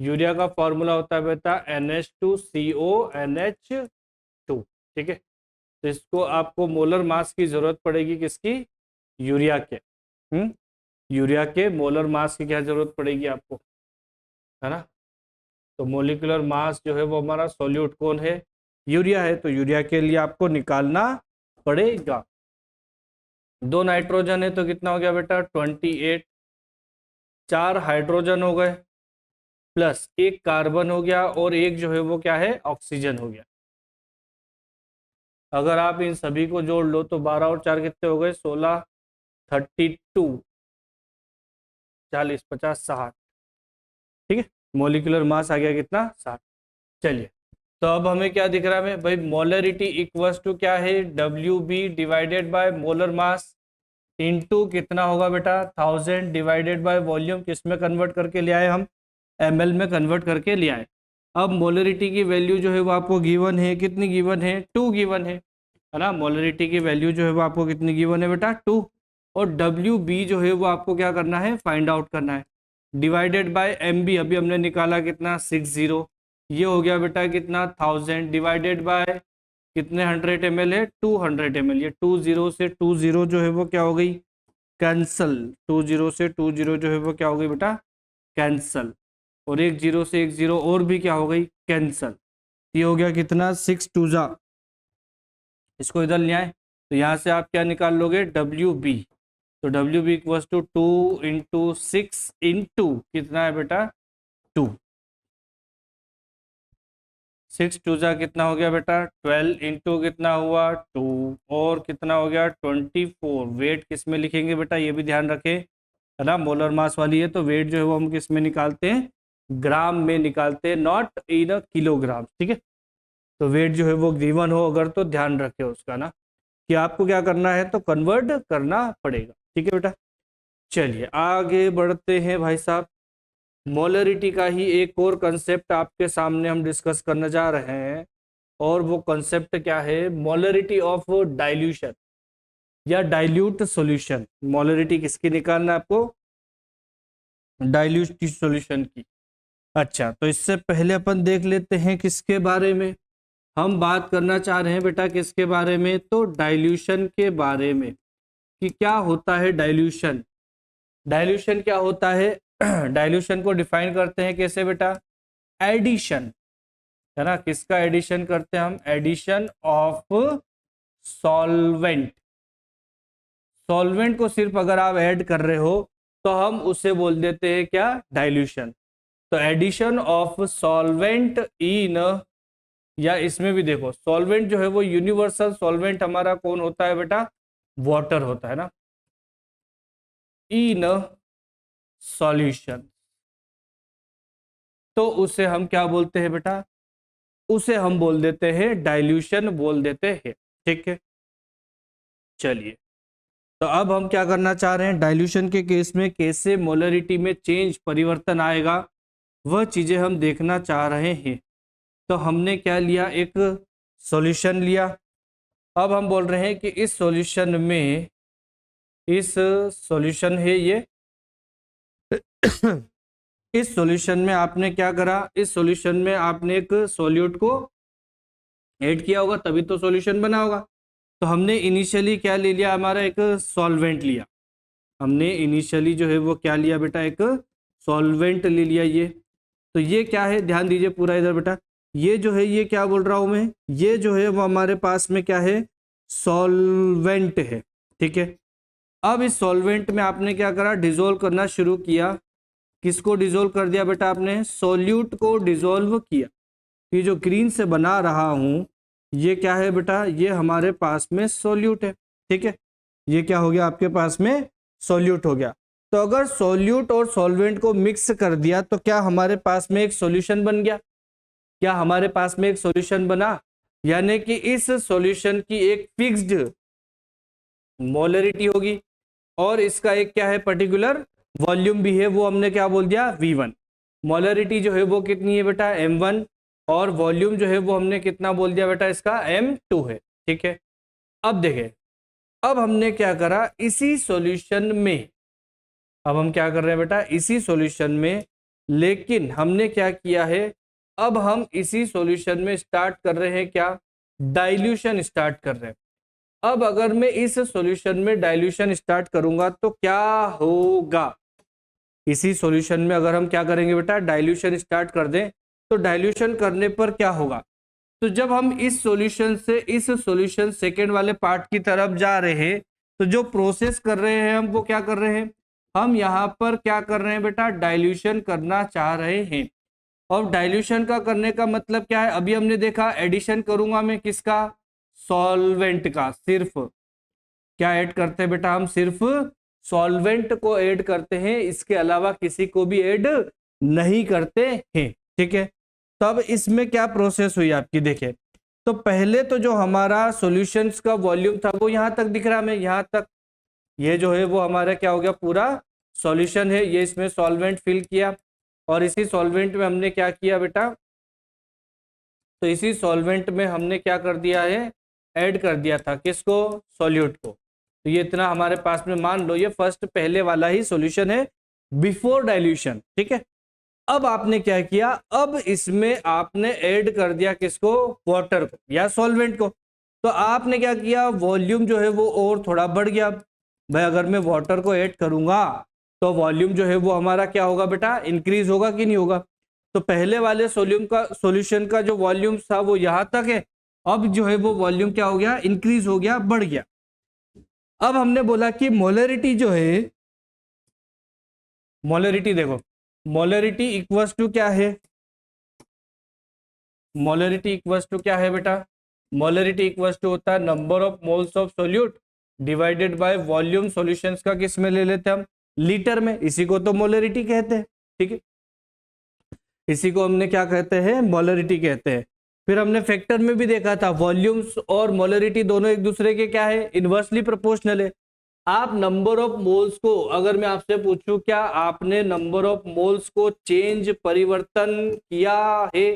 A: यूरिया का फॉर्मूला होता है बेटा NH2CONH2। ठीक है, तो इसको आपको मोलर मास की जरूरत पड़ेगी, किसकी, यूरिया के। यूरिया के मोलर मास की क्या जरूरत पड़ेगी आपको, है ना। तो मोलिकुलर मास जो है वो हमारा सॉल्यूट कौन है, यूरिया है, तो यूरिया के लिए आपको निकालना पड़ेगा। 2 नाइट्रोजन है तो कितना हो गया बेटा 28, 4 हाइड्रोजन हो गए, प्लस 1 कार्बन हो गया, और एक जो है वो क्या है, ऑक्सीजन हो गया। अगर आप इन सभी को जोड़ लो तो 12 और 4 कितने हो गए 16, 32, 40, 50, 60। ठीक है, मोलिकुलर मास आ गया कितना 60। चलिए, तो अब हमें क्या दिख रहा है भाई, मोलरिटी इक्वल्स टू क्या है, WB divided by molar mass into कितना होगा बेटा 1000 डिवाइडेड बाय वॉल्यूम, किसमें कन्वर्ट करके ले आए हम, ml में कन्वर्ट करके ले आए। अब मोलरिटी की वैल्यू जो है वो आपको गिवन है, कितनी गिवन है, 2 गिवन है ना। मोलरिटी की वैल्यू जो है वो आपको कितनी गिवन है बेटा 2, और WB जो है वो आपको क्या करना है, फाइंड आउट करना है, डिवाइडेड बाय MB अभी हमने निकाला कितना 60, ये हो गया बेटा कितना 1000 डिवाइडेड बाय कितने 100 ml है 200 ml, ये 20 से 20 जो है वो क्या हो गई, कैंसल, 20 से 20 जो है वो क्या हो गई बेटा, कैंसल, और 10 से 10 और भी क्या हो गई, कैंसल। ये हो गया कितना 6 2 जा, इसको इधर ले आए, तो यहाँ से आप क्या निकाल लोगे, WB, तो WB equals to 2 into 6 into कितना है बेटा 2, 6 2 जा कितना हो गया बेटा 12 इंटू कितना हुआ 2, और कितना हो गया 24। वेट किस में लिखेंगे बेटा, ये भी ध्यान रखें, है ना, मोलर मास वाली है तो वेट जो है वो हम किस में निकालते हैं, ग्राम में निकालते हैं, नॉट इन किलोग्राम। ठीक है, तो वेट जो है वो गिवन हो अगर तो ध्यान रखें उसका ना, कि आपको क्या करना है, तो कन्वर्ट करना पड़ेगा। ठीक है बेटा, चलिए आगे बढ़ते हैं भाई साहब। मोलरिटी का ही एक और कंसेप्ट आपके सामने हम डिस्कस करने जा रहे हैं, और वो कंसेप्ट क्या है, मोलरिटी ऑफ डाइल्यूशन या डाइल्यूट सॉल्यूशन। मोलरिटी किसकी निकालना है आपको, डाइल्यूट सॉल्यूशन की। अच्छा, तो इससे पहले अपन देख लेते हैं किसके बारे में हम बात करना चाह रहे हैं बेटा, किसके बारे में, तो डाइल्यूशन के बारे में, कि क्या होता है डाइल्यूशन। डाइल्यूशन क्या होता है डाइल्यूशन को डिफाइन करते हैं कैसे बेटा, एडिशन, है ना, किसका एडिशन करते हैं हम, एडिशन ऑफ सॉल्वेंट। सॉल्वेंट को सिर्फ अगर आप ऐड कर रहे हो तो हम उसे बोल देते हैं क्या, डाइल्यूशन। तो एडिशन ऑफ सॉल्वेंट इन, या इसमें भी देखो सॉल्वेंट जो है वो यूनिवर्सल सॉल्वेंट हमारा कौन होता है बेटा, वाटर होता है ना, इन सॉल्यूशन, तो उसे हम क्या बोलते हैं बेटा, उसे हम बोल देते हैं डाइल्यूशन बोल देते हैं। ठीक है, चलिए तो अब हम क्या करना चाह रहे हैं, डाइल्यूशन के केस में कैसे मोलरिटी में चेंज परिवर्तन आएगा वह चीजें हम देखना चाह रहे हैं। तो हमने क्या लिया, एक सॉल्यूशन लिया। अब हम बोल रहे हैं कि इस सॉल्यूशन में, इस सॉल्यूशन है ये इस सॉल्यूशन में आपने क्या करा, इस सॉल्यूशन में आपने एक सॉल्यूट को ऐड किया होगा तभी तो सॉल्यूशन बना होगा। तो हमने इनिशियली क्या ले लिया, हमारा एक सॉल्वेंट लिया, हमने इनिशियली जो है वो क्या लिया बेटा, एक सॉल्वेंट ले लिया। ये तो ये क्या है, ध्यान दीजिए पूरा इधर बेटा, ये जो है ये क्या बोल रहा हूं मैं, ये जो है वो हमारे पास में क्या है, सॉल्वेंट है। ठीक है, अब इस सॉल्वेंट में आपने क्या करा, डिजोल्व करना शुरू किया। किसको डिजोल्व कर दिया बेटा आपने, सोल्यूट को डिजोल्व किया। ये जो ग्रीन से बना रहा हूं ये क्या है बेटा, ये हमारे पास में सोल्यूट है। ठीक है, ये क्या हो गया आपके पास में, सोल्यूट हो गया। तो अगर सोल्यूट और सॉल्वेंट को मिक्स कर दिया तो क्या हमारे पास में एक सॉल्यूशन बन गया, क्या हमारे पास में एक सॉल्यूशन बना, यानी कि इस सॉल्यूशन की एक फिक्स्ड मोलरिटी होगी और इसका एक क्या है, पर्टिकुलर वॉल्यूम भी है, वो हमने क्या बोल दिया, V1। मोलरिटी जो है वो कितनी है बेटा, M1, और वॉल्यूम जो है वो हमने कितना बोल दिया बेटा, इसका M2 है। ठीक है, अब देखें, अब हमने क्या करा, इसी सॉल्यूशन में, अब हम क्या कर रहे हैं बेटा, इसी सॉल्यूशन में, लेकिन हमने क्या किया है, अब हम इसी सॉल्यूशन में स्टार्ट कर रहे हैं क्या, डाइल्यूशन स्टार्ट कर रहे हैं। अब अगर मैं इस सॉल्यूशन में डाइल्यूशन स्टार्ट करूंगा तो क्या होगा, इसी सॉल्यूशन में अगर हम क्या करेंगे बेटा, डाइल्यूशन स्टार्ट कर दें, तो डाइल्यूशन करने पर क्या होगा, तो जब हम इस सॉल्यूशन से इस सॉल्यूशन सेकेंड वाले पार्ट की तरफ जा रहे हैं, तो जो प्रोसेस कर रहे हैं हम वो क्या कर रहे हैं, हम यहाँ पर क्या कर रहे हैं बेटा, डाइल्यूशन करना चाह रहे हैं। और डाइल्यूशन का करने का मतलब क्या है, अभी हमने देखा एडिशन करूंगा मैं किसका, सॉल्वेंट का, सिर्फ क्या ऐड करते हैं बेटा, हम सिर्फ सॉल्वेंट को ऐड करते हैं, इसके अलावा किसी को भी ऐड नहीं करते हैं। ठीक है, तब इसमें क्या प्रोसेस हुई आपकी, देखें तो पहले तो जो हमारा सॉल्यूशंस का वॉल्यूम था वो यहां तक दिख रहा है, यहाँ तक, ये जो है वो हमारा क्या हो गया, पूरा सॉल्यूशन है, ये इसमें सॉल्वेंट फिल किया, और इसी सॉल्वेंट में हमने क्या किया बेटा, तो इसी सॉल्वेंट में हमने क्या कर दिया है, ऐड कर दिया था किसको, सॉल्यूट को। तो ये इतना हमारे पास में, मान लो ये फर्स्ट पहले वाला ही सॉल्यूशन है बिफोर डाइल्यूशन। ठीक है, अब आपने क्या किया, अब इसमें आपने ऐड कर दिया किसको, वाटर को या सॉल्वेंट को। तो आपने क्या किया, वॉल्यूम जो है वो और थोड़ा बढ़ गया। भाई अगर मैं वाटर को ऐड करूंगा तो वॉल्यूम जो है वो हमारा क्या होगा बेटा, इंक्रीज होगा कि नहीं होगा। तो पहले वाले सॉल्यूशन का जो वॉल्यूम था वो यहां तक है, अब जो है वो वॉल्यूम क्या हो गया, इंक्रीज हो गया, बढ़ गया। अब हमने बोला कि मोलरिटी जो है, मोलरिटी देखो, मोलरिटी इक्वल्स टू क्या है, मोलरिटी इक्वल्स टू क्या है बेटा, मोलरिटी इक्वल्स टू होता है number of moles of solute divided by volume. Solutions का किस में ले लेते हैं हम, लीटर में, इसी को तो मोलरिटी कहते हैं। ठीक है, इसी को हमने क्या कहते हैं, मोलरिटी कहते हैं। फिर हमने फैक्टर में भी देखा था, वॉल्यूम्स और मोलरिटी दोनों एक दूसरे के क्या है, इनवर्सली प्रोपोर्शनल है। आप नंबर ऑफ मोल्स को, अगर मैं आपसे पूछूं क्या आपने नंबर ऑफ मोल्स को चेंज परिवर्तन किया है,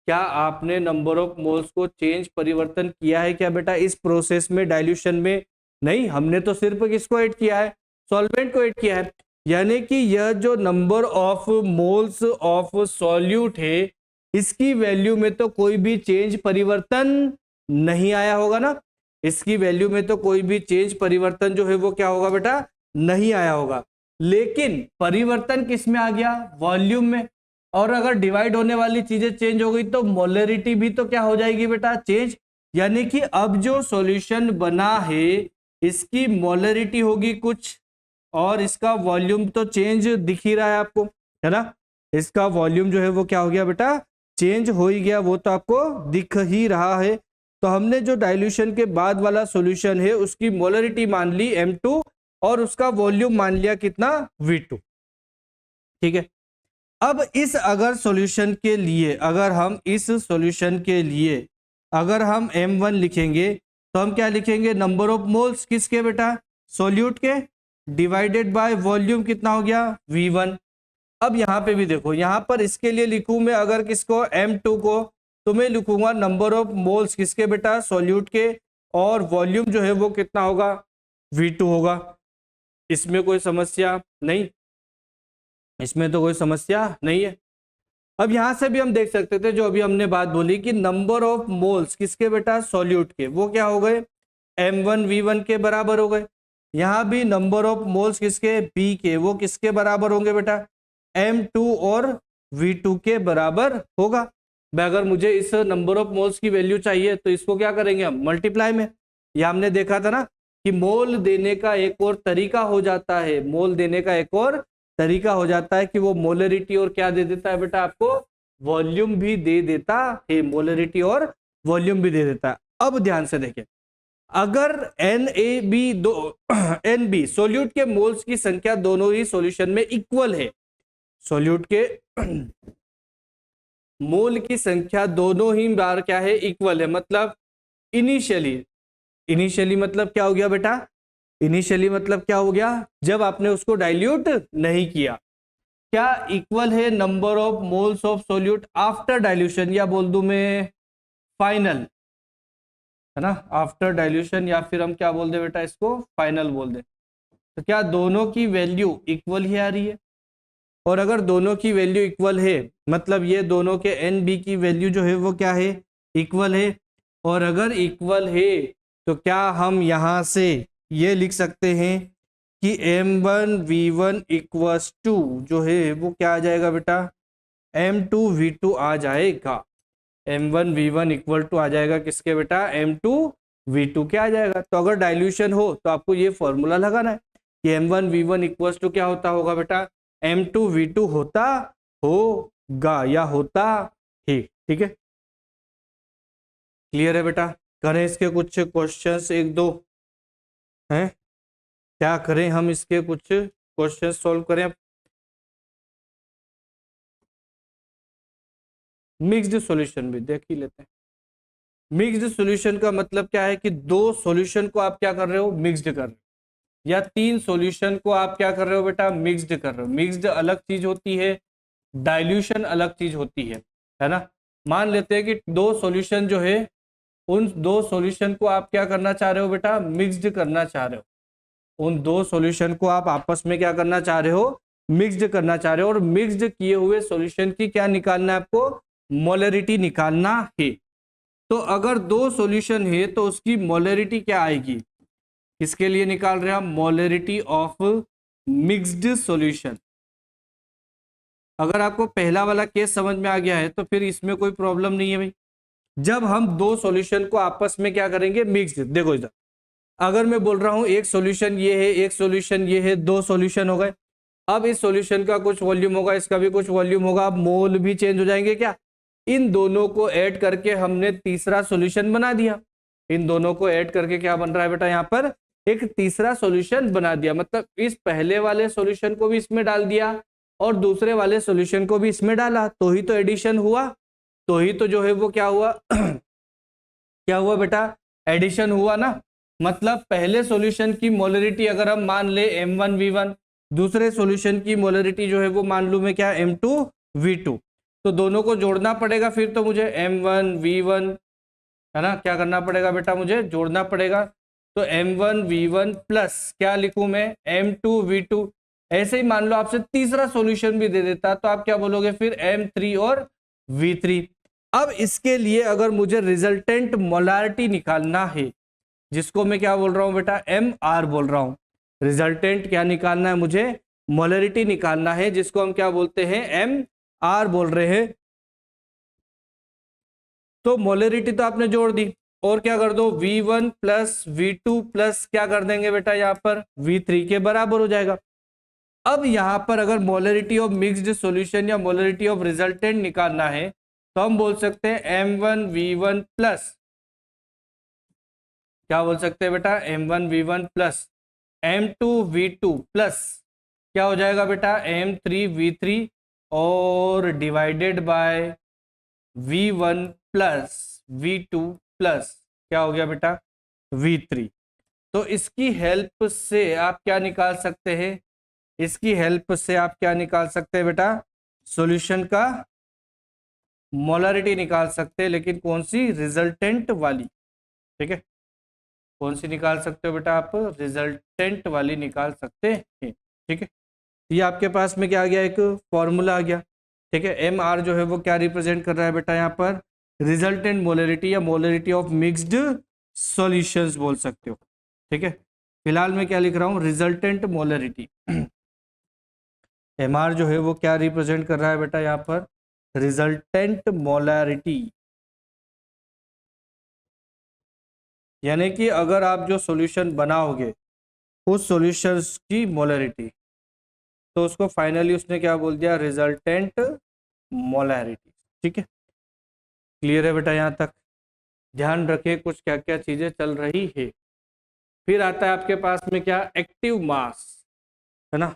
A: क्या आपने नंबर ऑफ मोल्स को चेंज परिवर्तन किया है क्या बेटा इस प्रोसेस में, डाइल्यूशन में? नहीं, हमने तो सिर्फ किसको ऐड किया है, सॉल्वेंट को ऐड किया है। यानी कि यह जो number of moles of solute है, इसकी वैल्यू में तो कोई भी चेंज परिवर्तन नहीं आया होगा ना, इसकी वैल्यू में तो कोई भी चेंज परिवर्तन जो है वो क्या होगा बेटा, नहीं आया होगा। लेकिन परिवर्तन किस में आ गया, वॉल्यूम में। और अगर डिवाइड होने वाली चीजें चेंज हो गई तो मोलरिटी भी तो क्या हो जाएगी बेटा, चेंज। यानी कि अब जो सॉल्यूशन बना है इसकी मोलरिटी होगी कुछ और इसका वॉल्यूम तो चेंज दिख ही रहा है आपको, है ना। इसका वॉल्यूम जो है वो क्या हो गया बेटा, चेंज हो ही गया, वो तो आपको दिख ही रहा है। तो हमने जो डाइल्यूशन के बाद वाला सॉल्यूशन है उसकी मोलरिटी मान ली M2 और उसका वॉल्यूम मान लिया कितना, V2। ठीक है, अब इस अगर सॉल्यूशन के लिए, अगर हम इस सॉल्यूशन के लिए अगर हम M1 लिखेंगे तो हम क्या लिखेंगे, नंबर ऑफ मोल्स किसके बेटा, सॉल्यूट के, डिवाइडेड बाय वॉल्यूम कितना हो गया, V1। अब यहाँ पे भी देखो, यहाँ पर इसके लिए लिखूं मैं अगर किसको, M2 को, तो मैं लिखूंगा नंबर ऑफ मोल्स किसके बेटा, सॉल्यूट के, और वॉल्यूम जो है वो कितना होगा, V2 होगा। इसमें कोई समस्या नहीं, इसमें तो कोई समस्या नहीं है। अब यहां से भी हम देख सकते थे जो अभी हमने बात बोली कि नंबर ऑफ मोल्स किसके बेटा, सॉल्यूट के, वो क्या हो गए, M1 V1 के बराबर हो गए। यहां भी नंबर ऑफ मोल्स किसके, B के, वो किसके बराबर होंगे बेटा, M2 और V2 के बराबर होगा। अगर मुझे इस नंबर ऑफ मोल्स की वैल्यू चाहिए तो इसको क्या करेंगे हम, मल्टीप्लाई में। या हमने देखा था ना कि मोल देने का एक और तरीका हो जाता है, मोल देने का एक और तरीका हो जाता है कि वो मोलरिटी और क्या दे देता है बेटा, आपको वॉल्यूम भी दे देता है, मोलरिटी और वॉल्यूम भी दे देता है। अब ध्यान से देखें, अगर NB सॉल्यूट के मोल्स की संख्या दोनों ही सॉल्यूशन में इक्वल है, सॉल्यूट के मोल की संख्या दोनों ही बार क्या है, इक्वल है, मतलब इनिशियली मतलब क्या हो गया बेटा, इनिशियली मतलब क्या हो गया, जब आपने उसको डाइल्यूट नहीं किया, क्या इक्वल है number of moles of solute after dilution, या बोल दूं मैं फाइनल, है ना, आफ्टर डाइल्यूशन, या फिर हम क्या बोल दे बेटा, इसको फाइनल बोल दे। तो क्या दोनों की वैल्यू इक्वल ही आ रही है, और अगर दोनों की वैल्यू इक्वल है मतलब ये दोनों के NB की वैल्यू जो है वो क्या है, इक्वल है। और अगर इक्वल है तो क्या हम यहां से ये लिख सकते हैं कि M1 V1 इक्वल्स टू जो है वो क्या आ जाएगा बेटा, M2 V2 आ जाएगा। M1 V1 इक्वल टू आ जाएगा किसके बेटा, M2 V2 के आ जाएगा। तो अगर डाइल्यूशन हो तो आपको ये फॉर्मूला लगाना है कि M1 V1 इक्वल्स टू क्या होता होगा बेटा, M2 V2 होता होगा या होता ही। ठीक है, क्लियर है बेटा। करें इसके कुछ क्वेश्चंस, एक दो हैं, क्या करें हम इसके कुछ क्वेश्चंस सॉल्व करें। मिक्स्ड सॉल्यूशन भी देख ही लेते हैं। मिक्स्ड सॉल्यूशन का मतलब क्या है कि दो सॉल्यूशन को आप क्या कर रहे हो, मिक्स्ड कर रहे हो, या तीन सॉल्यूशन को आप क्या कर रहे हो बेटा, मिक्स्ड कर रहे हो। मिक्स्ड अलग चीज होती है, डाइल्यूशन अलग चीज होती है ना। मान लेते हैं कि दो सॉल्यूशन जो है, उन दो सॉल्यूशन को आप क्या करना चाह रहे हो बेटा, मिक्स्ड करना चाह रहे हो। उन दो सॉल्यूशन को आप आपस में क्या करना चाह रहे हो, मिक्स्ड करना चाह रहे हो। और मिक्स्ड किए हुए सॉल्यूशन की क्या निकालना है आपको, मोलरिटी निकालना है। तो अगर दो सॉल्यूशन है तो उसकी मोलरिटी क्या आएगी, किसके लिए निकाल रहे हैं हम, मोलरिटी ऑफ मिक्स्ड सॉल्यूशन। अगर आपको पहला वाला केस समझ में आ गया है तो फिर इसमें कोई प्रॉब्लम नहीं है भाई। जब हम दो सॉल्यूशन को आपस में क्या करेंगे, मिक्स्ड, देखो इधर अगर मैं बोल रहा हूं एक सॉल्यूशन ये है, एक सॉल्यूशन ये है, दो सॉल्यूशन हो गए। अब इस सॉल्यूशन का कुछ वॉल्यूम होगा, इसका भी कुछ वॉल्यूम होगा, अब मोल भी चेंज हो जाएंगे क्या। इन दोनों को ऐड करके हमने तीसरा सॉल्यूशन बना दिया। इन दोनों को ऐड करके क्या बन रहा है बेटा, यहाँ पर एक तीसरा सॉल्यूशन बना दिया। मतलब इस पहले वाले सॉल्यूशन को भी इसमें डाल दिया और दूसरे वाले सॉल्यूशन को भी इसमें डाला, तो ही तो एडिशन हुआ, तो ही तो जो है वो क्या हुआ क्या हुआ बेटा, एडिशन हुआ ना। मतलब पहले सॉल्यूशन की मोलरिटी अगर हम मान ले M1 V1, दूसरे सॉल्यूशन की मोलरिटी जो है वो मान लूं मैं क्या, M2 V2, तो दोनों को जोड़ना पड़ेगा। फिर तो मुझे M1 V1 है ना, क्या करना पड़ेगा बेटा, मुझे जोड़ना पड़ेगा। तो M1 V1 प्लस क्या लिखूं मैं, M2 V2। ऐसे ही मान लो आपसे तीसरा सॉल्यूशन भी दे देता तो आप क्या बोलोगे फिर, M3 और V3। अब इसके लिए अगर मुझे रिजल्टेंट मोलारिटी निकालना है, जिसको मैं क्या बोल रहा हूं बेटा, MR बोल रहा हूं। रिजल्टेंट क्या निकालना है मुझे, मोलरिटी निकालना है, जिसको हम क्या बोलते हैं, MR बोल रहे हैं। तो मोलरिटी तो आपने जोड़ दी, और क्या कर दो, V1 प्लस V2 प्लस क्या कर देंगे बेटा, यहाँ पर V3 के बराबर हो जाएगा। अब यहां पर अगर मोलरिटी ऑफ मिक्स्ड सॉल्यूशन या मोलरिटी ऑफ रिजल्टेंट निकालना है तो हम बोल सकते हैं M1V1 प्लस, क्या बोल सकते हैं बेटा, M1V1 प्लस M2V2 प्लस क्या हो जाएगा बेटा M3V3 और divided by V1 plus V2 plus क्या हो गया बेटा V3। तो इसकी हेल्प से आप क्या निकाल सकते हैं, इसकी हेल्प से आप क्या निकाल सकते हैं बेटा, सॉल्यूशन का मोलरिटी निकाल सकते हैं, लेकिन कौन सी, रिजल्टेंट वाली। ठीक है, कौन सी निकाल सकते हो बेटा आप, रिजल्टेंट वाली निकाल सकते हैं। ठीक है, ये आपके पास में क्या आ गया, एक फॉर्मूला आ गया। ठीक है, एम आर जो है वो क्या रिप्रेजेंट कर रहा है बेटा यहाँ पर, रिजल्टेंट मोलरिटी या मोलरिटी ऑफ मिक्स्ड सॉल्यूशंस बोल सकते हो। ठीक है, फिलहाल मैं क्या लिख रहा हूँ, रिजल्टेंट मोलरिटी। एम आर जो है वो क्या रिप्रेजेंट कर रहा है बेटा यहाँ पर, रिजल्टेंट मोलरिटी। यानी कि अगर आप जो सॉल्यूशन बनाओगे उस सॉल्यूशन की मोलरिटी, तो उसको फाइनली उसने क्या बोल दिया, रिजल्टेंट मोलरिटी। ठीक है, क्लियर है बेटा यहाँ तक, ध्यान रखें कुछ क्या क्या चीजें चल रही है। फिर आता है आपके पास में क्या, एक्टिव मास, है ना।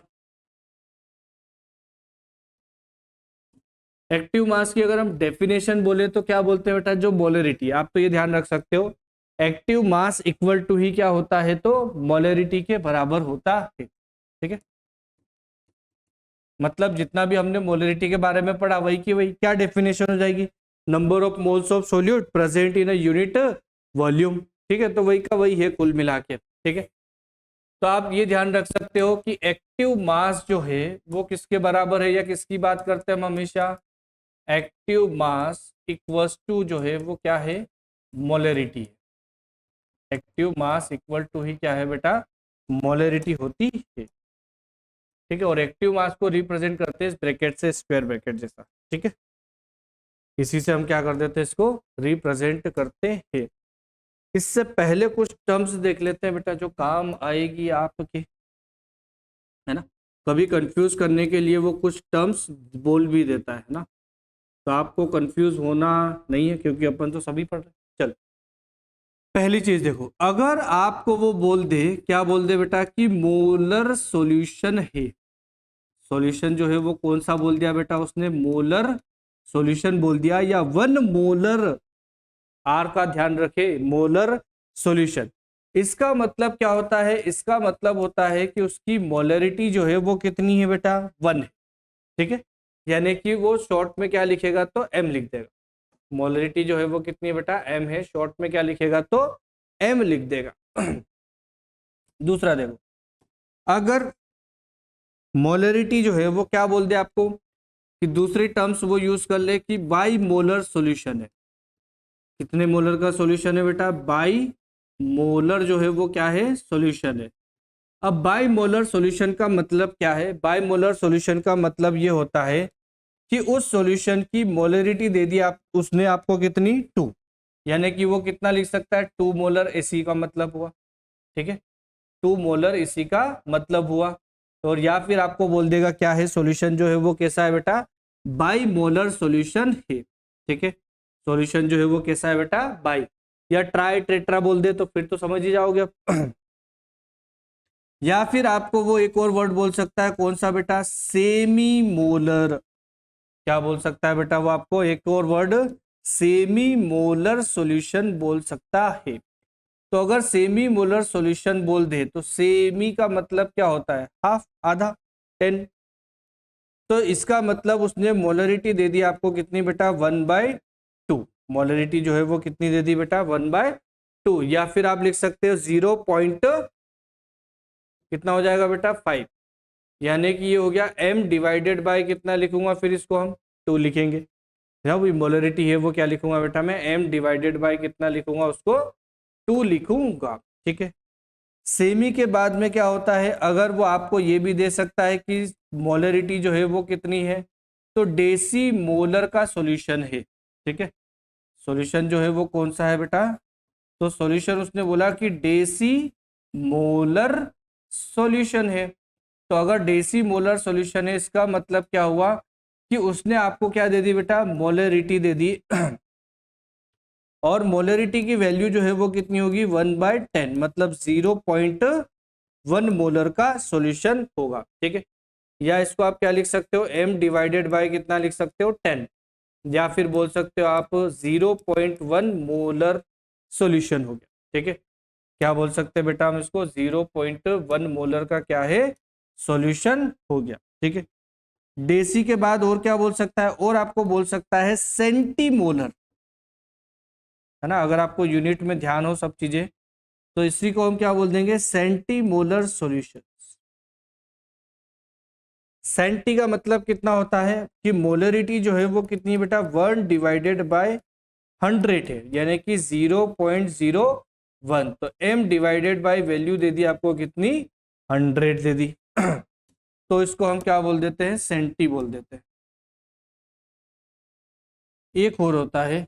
A: एक्टिव मास की अगर हम डेफिनेशन बोले तो क्या बोलते हैं बेटा, जो मोलरिटी, आप तो ये ध्यान रख सकते हो एक्टिव मास इक्वल टू ही क्या होता है, तो मोलरिटी के बराबर होता है। ठीक है, मतलब जितना भी हमने मोलरिटी के बारे में पढ़ा वही की वही क्या डेफिनेशन हो जाएगी, number of moles of solute present in a unit volume. ठीक है, तो वही का वही है कुल मिला के। ठीक है, तो आप ये ध्यान रख सकते हो कि एक्टिव मास जो है वो किसके बराबर है, या किसकी बात करते हैं हम हमेशा, एक्टिव मास इक्वल्स टू जो है वो क्या है, मोलरिटी है। एक्टिव मास इक्वल टू ही क्या है बेटा, मोलरिटी होती है। ठीक है, और एक्टिव मास को रिप्रेजेंट करते हैं इस ब्रैकेट से, स्क्वायर ब्रैकेट जैसा। ठीक है, इसी से हम क्या कर देते हैं, इसको रिप्रेजेंट करते हैं। इससे पहले कुछ टर्म्स देख लेते हैं बेटा जो काम आएगी आपके, है ना। कभी कंफ्यूज करने के लिए वो कुछ टर्म्स बोल भी देता है ना, तो आपको कंफ्यूज होना नहीं है क्योंकि अपन तो सभी पढ़ रहे हैं। चल, पहली चीज देखो, अगर आपको वो बोल दे, क्या बोल दे बेटा, कि मोलर सॉल्यूशन है, सॉल्यूशन जो है वो कौन सा बोल दिया बेटा उसने, मोलर सॉल्यूशन बोल दिया, या वन मोलर, आर का ध्यान रखे, मोलर सॉल्यूशन, इसका मतलब क्या होता है, इसका मतलब होता है कि उसकी मोलरिटी जो है वो कितनी है बेटा, 1 है। ठीक है, यानी कि वो शॉर्ट में क्या लिखेगा, तो m लिख देगा। मोलरिटी जो है वो कितनी है बेटा, m है, शॉर्ट में क्या लिखेगा, तो m लिख देगा। दूसरा देखो, अगर मोलरिटी जो है वो क्या बोल दे आपको, कि दूसरी टर्म्स वो यूज कर ले कि बाई मोलर सोल्यूशन है, कितने मोलर का सॉल्यूशन है बेटा, बाई मोलर जो है वो क्या है, सॉल्यूशन है। अब बाई मोलर सॉल्यूशन का मतलब क्या है, बाई मोलर सॉल्यूशन का मतलब ये होता है कि उस सॉल्यूशन की मोलरिटी दे दी आप उसने आपको कितनी, 2, यानी कि वो कितना लिख सकता है, 2 मोलर, इसी का मतलब हुआ। ठीक है, 2 मोलर इसी का मतलब हुआ। और या फिर आपको बोल देगा क्या है, सॉल्यूशन जो है वो कैसा है बेटा, बाई मोलर सॉल्यूशन है। ठीक है, सॉल्यूशन जो है वो कैसा है बेटा, बाई, या ट्राई टेट्रा बोल दे तो फिर तो समझ ही जाओगे आप। या फिर आपको वो एक और वर्ड बोल सकता है, कौन सा बेटा, सेमी मोलर, क्या बोल सकता है बेटा वो आपको, एक और वर्ड, सेमी मोलर सॉल्यूशन बोल सकता है। तो अगर सेमी मोलर सॉल्यूशन बोल दे तो सेमी का मतलब क्या होता है, हाफ, आधा, 10। तो इसका मतलब उसने मोलरिटी दे दी आपको कितनी बेटा, 1/2। मोलरिटी जो है वो कितनी दे दी बेटा, 1/2, या फिर आप लिख सकते हो 0 पॉइंट कितना हो जाएगा बेटा, 5, यानी कि ये हो गया m डिवाइडेड बाय कितना लिखूंगा, फिर इसको हम 2 लिखेंगे। भाई मोलरिटी है वो क्या लिखूंगा बेटा, मैं m डिवाइडेड बाय कितना लिखूंगा, उसको 2 लिखूंगा। ठीक है, सेमी के बाद में क्या होता है, अगर वो आपको ये भी दे सकता है कि मोलरिटी जो है वो कितनी है, तो डेसी मोलर का सॉल्यूशन है। ठीक है, सॉल्यूशन जो है वो कौन सा है बेटा, तो सॉल्यूशन उसने बोला कि डेसी मोलर सॉल्यूशन है। तो तो अगर डेसी मोलर सॉल्यूशन है, इसका मतलब क्या हुआ कि उसने आपको क्या दे दी बेटा, मोलरिटी दे दी और मोलरिटी की वैल्यू जो है वो कितनी होगी, 1/10, मतलब 0.1 मोलर का सॉल्यूशन होगा। ठीक है, या इसको आप क्या लिख सकते हो, m डिवाइडेड बाय कितना लिख सकते हो, 10, या फिर बोल सकते हो आप 0.1 मोलर सॉल्यूशन हो गया। ठीक है, क्या बोल सकते हैं बेटा हम इसको, 0.1 मोलर का क्या है, सॉल्यूशन हो गया। ठीक है, डेसी के बाद और क्या बोल सकता है, और आपको बोल सकता है सेंटीमोलर, है ना। अगर आपको यूनिट में ध्यान हो सब चीजें, तो इसी को हम क्या बोल देंगे, सेंटीमोलर सॉल्यूशन। सेंटी का मतलब कितना होता है कि मोलरिटी जो है वो कितनी बेटा, 1/100 है, यानी कि 0.01। तो m डिवाइडेड बाय वैल्यू दे दी आपको कितनी, 100 दे दी तो इसको हम क्या बोल देते हैं, सेंटी बोल देते हैं। एक और होता है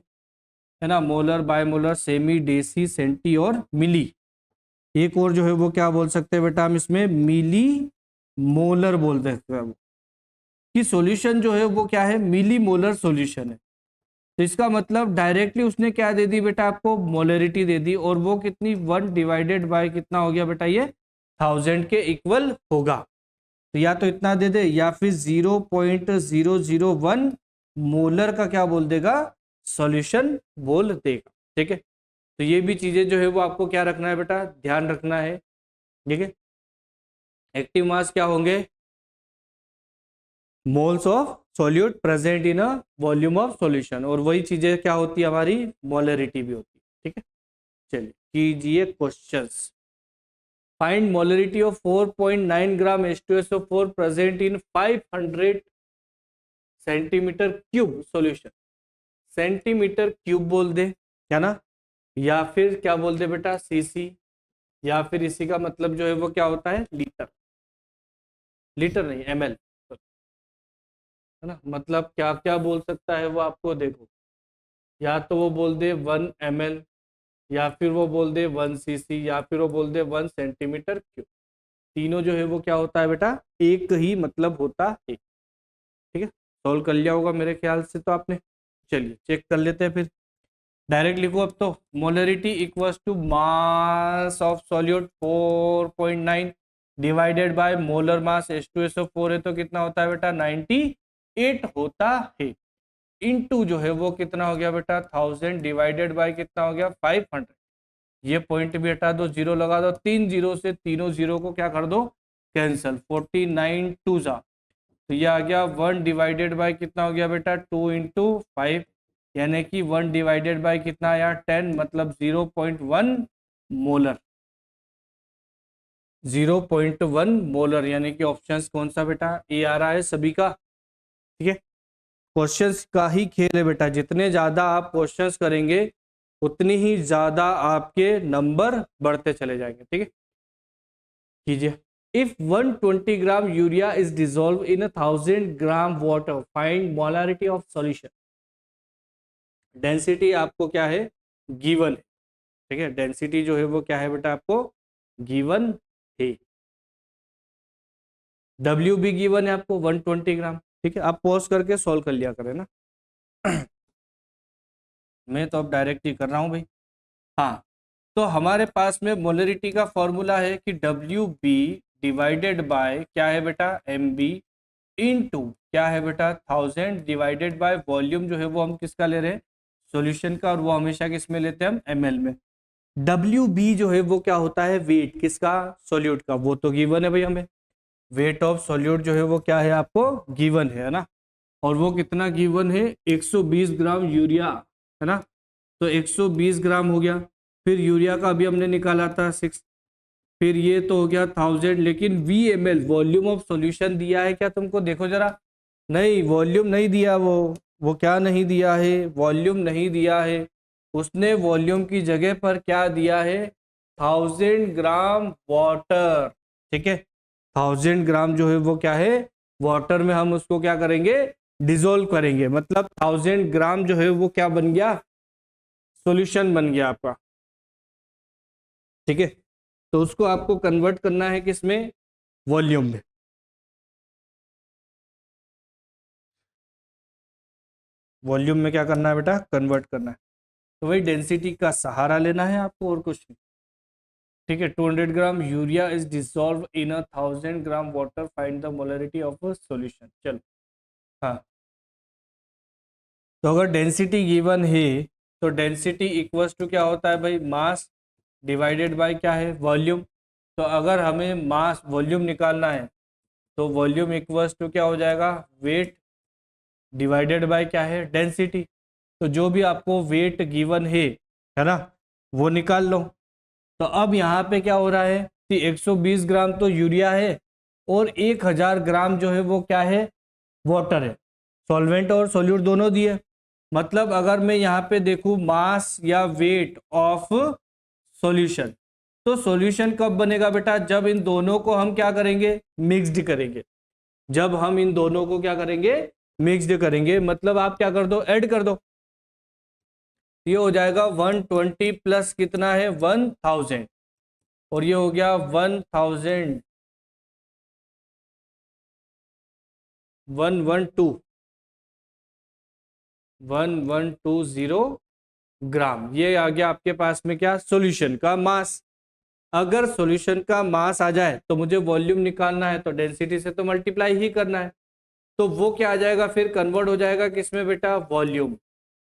A: ना, मोलर, बायमोलर, सेमी, डेसी, सेंटी और मिली। एक और जो है वो क्या बोल सकते हैं बेटा हम इसमें, मिली मोलर बोल सकते हैं कि सॉल्यूशन जो है वो क्या है, मिली मोलर सॉल्यूशन है। तो इसका मतलब डायरेक्टली उसने क्या दे दी बेटा आपको, मोलरिटी दे दी, और वो कितनी, 1 डिवाइडेड बाय कितना हो गया बेटा, ये 1000 के इक्वल होगा। तो या तो इतना दे दे, या फिर 0.001 मोलर का क्या बोल देगा, सॉल्यूशन बोल देगा। ठीक है, तो ये भी चीजें जो है वो आपको क्या रखना है बेटा, ध्यान रखना है। ठीक है, एक्टिव मास क्या होंगे, moles of solute present in a volume of solution, और वही चीजें क्या होती है हमारी, मोलरिटी भी होती है। ठीक है, चलिए कीजिए questions. Find molarity of 4.9 gram H2SO4 present in 500 centimetre cube solution. Centimetre cube बोल दे, क्या ना, या फिर क्या बोल दे बेटा, सीसी, या फिर इसी का मतलब जो है वो क्या होता है, लीटर, लीटर नहीं ml, है ना। मतलब क्या क्या बोल सकता है वो आपको देखो, या तो वो बोल दे 1 ml, या फिर वो बोल दे 1 cc, या फिर वो बोल दे 1 सेंटीमीटर क्यूब। तीनों जो है वो क्या होता है बेटा, एक ही मतलब होता है। ठीक है, सॉल्व कर लिया होगा मेरे ख्याल से तो आपने। चलिए चेक कर लेते हैं फिर, डायरेक्ट लिखो अब तो, molarity equals to mass of solute 4.9 divided by molar mass H2SO4 है, तो कितना होता है बेटा, 98 होता है। इनटू जो है वो कितना हो गया बेटा, 1000 डिवाइडेड बाय कितना हो गया, 500। ये पॉइंट भी हटा दो, जीरो लगा दो, 3 जीरो से तीनों जीरो को क्या कर दो, कैंसल, 49 टू जा, तो ये आ गया 1 डिवाइडेड बाय कितना हो गया बेटा, 2 इंटू 5, यानी कि 1 डिवाइडेड बाय कितना आया, 10, मतलब 0.1 मोलर, 0.1 मोलर, यानी कि ऑप्शन कौन सा बेटा, ए आ रहा है सभी का। ठीक है, क्वेश्चंस का ही खेल है बेटा, जितने ज्यादा आप क्वेश्चंस करेंगे उतनी ही ज्यादा आपके नंबर बढ़ते चले जाएंगे। ठीक है, कीजिए। If 120 gram urea is dissolve in 1000 gram water, find molarity of solution. Density आपको क्या है, गिवन है। ठीक है, डेंसिटी जो है वो क्या है बेटा आपको, गिवन है। डब्ल्यू भी गिवन है आपको 120 ग्राम। ठीक है, आप पॉज करके सॉल्व कर लिया करें ना मैं तो अब डायरेक्ट ही कर रहा हूं भाई। हाँ, तो हमारे पास में मोलरिटी का फॉर्मूला है कि डब्ल्यू बी डिवाइडेड बाय क्या है बेटा, एम बी, इनटू क्या है बेटा, 1000 डिवाइडेड बाय वॉल्यूम जो है वो हम किसका ले रहे हैं, सॉल्यूशन का, और वो हमेशा किस में लेते हैं हम, एमएल में। डब्ल्यू बी जो है वो क्या होता है, वेट किसका, सॉल्यूट का, वो तो गिवन है भाई हमें। वेट ऑफ सॉल्यूट जो है वो क्या है आपको गिवन है ना, और वो कितना गिवन है, 120 ग्राम यूरिया, है ना। तो 120 ग्राम हो गया, फिर यूरिया का अभी हमने निकाला था 6, फिर ये तो हो गया 1000, लेकिन V M l volume of solution दिया है क्या तुमको, देखो जरा, नहीं वॉल्यूम नहीं दिया, वो क्या नहीं दिया है, वॉल्यूम नहीं दिया है, उसने वॉल्यूम की जगह पर क्या दिया है, 1000 ग्राम वाटर। ठीक है, 1000 ग्राम जो है वो क्या है, वाटर में हम उसको क्या करेंगे, डिजोल्व करेंगे, मतलब 1000 ग्राम जो है वो क्या बन गया, सॉल्यूशन बन गया आपका। ठीक है, तो उसको आपको कन्वर्ट करना है किसमें, वॉल्यूम में। वॉल्यूम में क्या करना है बेटा, कन्वर्ट करना है। तो वही डेंसिटी का सहारा लेना है आपको और कुछ नहीं। ठीक है, 200 gram urea is dissolve in 1000 gram water, find the molarity of a solution. चलो हाँ, तो अगर डेंसिटी गिवन है तो डेंसिटी इक्वल्स टू क्या होता है भाई, मास डिवाइडेड बाय क्या है, वॉल्यूम। तो अगर हमें मास वॉल्यूम निकालना है तो वॉल्यूम इक्वल्स टू क्या हो जाएगा, वेट डिवाइडेड बाय क्या है, डेंसिटी। तो जो भी आपको वेट गिवन है ना, वो निकाल लो। तो अब यहाँ पे क्या हो रहा है कि 120 ग्राम तो यूरिया है और 1000 ग्राम जो है वो क्या है, वाटर है। सॉल्वेंट और सोल्यूट दोनों दिए, मतलब अगर मैं यहाँ पे देखूं मास या वेट ऑफ सॉल्यूशन, तो सॉल्यूशन कब बनेगा बेटा, जब इन दोनों को हम क्या करेंगे, मिक्स्ड करेंगे। जब हम इन दोनों को क्या करेंगे, मिक्स्ड करेंगे, मतलब आप क्या कर दो, ऐड कर दो। ये हो जाएगा 120 प्लस कितना है 1000, और ये हो गया 1120 ग्राम। ये आ गया आपके पास में क्या, सॉल्यूशन का मास। अगर सॉल्यूशन का मास आ जाए तो मुझे वॉल्यूम निकालना है, तो डेंसिटी से तो मल्टीप्लाई ही करना है। तो वो क्या आ जाएगा, फिर कन्वर्ट हो जाएगा किसमें बेटा, वॉल्यूम।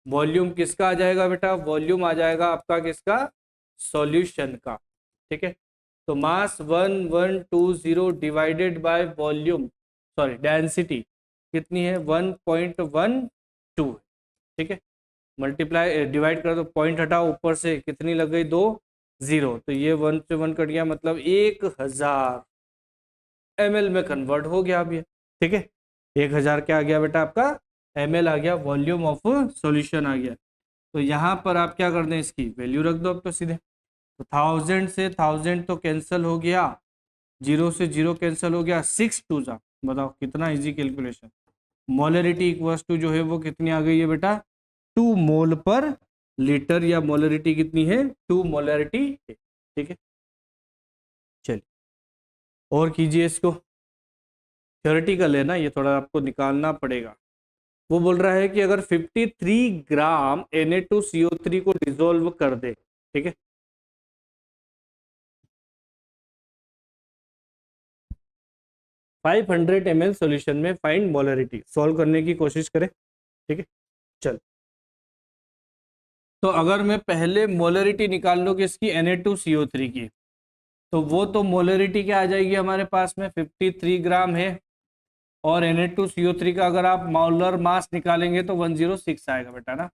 A: वॉल्यूम किसका आ जाएगा बेटा, वॉल्यूम आ जाएगा आपका किसका, सॉल्यूशन का। ठीक है, तो मास 1120 divided by volume, sorry density कितनी है 1.12। ठीक है, मल्टीप्लाई डिवाइड कर दो, पॉइंट हटाओ ऊपर से, कितनी लग गई, 2 0। तो ये 1 से 1 कट गया, मतलब 1000 ml में कन्वर्ट हो गया अब ये। ठीक है, 1000 क्या आ गया बेटा आपका, ml आ गया, वॉल्यूम ऑफ सॉल्यूशन आ गया। तो यहाँ पर आप क्या कर दें, इसकी वैल्यू रख दो अब तो सीधे। तो 1000 से 1000 तो कैंसिल हो गया, 0 से 0 कैंसिल हो गया, 6 2 जा, बताओ कितना easy calculation. Molarity equals to जो है वो कितनी आ गई है बेटा, 2 मोल पर लीटर, या मोलरिटी कितनी है, 2 मोलरिटी है। ठीक है, चलिए और कीजिए इसको। थ्योरेटिकल है ना, ये थोड़ा आपको निकालना पड़ेगा। वो बोल रहा है कि अगर 53 ग्राम Na2CO3 को डिसॉल्व कर दे, ठीक है, 500 ml सॉल्यूशन में फाइंड मोलरिटी, सॉल्व करने की कोशिश करें। ठीक है, चल, तो अगर मैं पहले मोलरिटी निकाल लूँ किसकी, Na2CO3 की, तो वो तो मोलरिटी क्या आ जाएगी हमारे पास में, 53 ग्राम है, और Na2CO3 का अगर आप मोलर मास निकालेंगे तो 106 आएगा बेटा ना।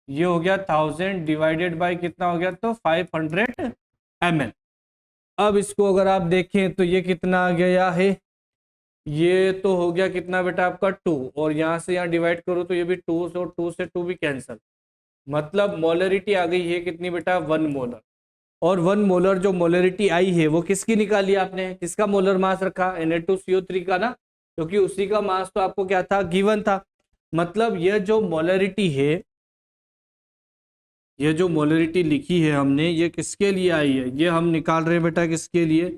A: ये हो गया 1000 डिवाइडेड बाय कितना हो गया, तो 500 ml। अब इसको अगर आप देखें तो ये कितना आ गया है, ये तो हो गया कितना बेटा आपका 2, और यहाँ से यहाँ डिवाइड करो तो ये भी 2, और 2 से 2 भी कैंसिल, मतलब मोलरिटी आ गई है कितनी बेटा, 1 मोलर। और 1 मोलर जो मोलरिटी आई है वो किसकी निकाली आपने, किसका मोलर मास रखा, Na2CO3 का ना, क्योंकि उसी का मास तो आपको क्या था, गिवन था। मतलब ये जो मोलरिटी है, ये जो मोलरिटी लिखी है हमने, ये किसके लिए आई है, ये हम निकाल रहे हैं बेटा किसके लिए,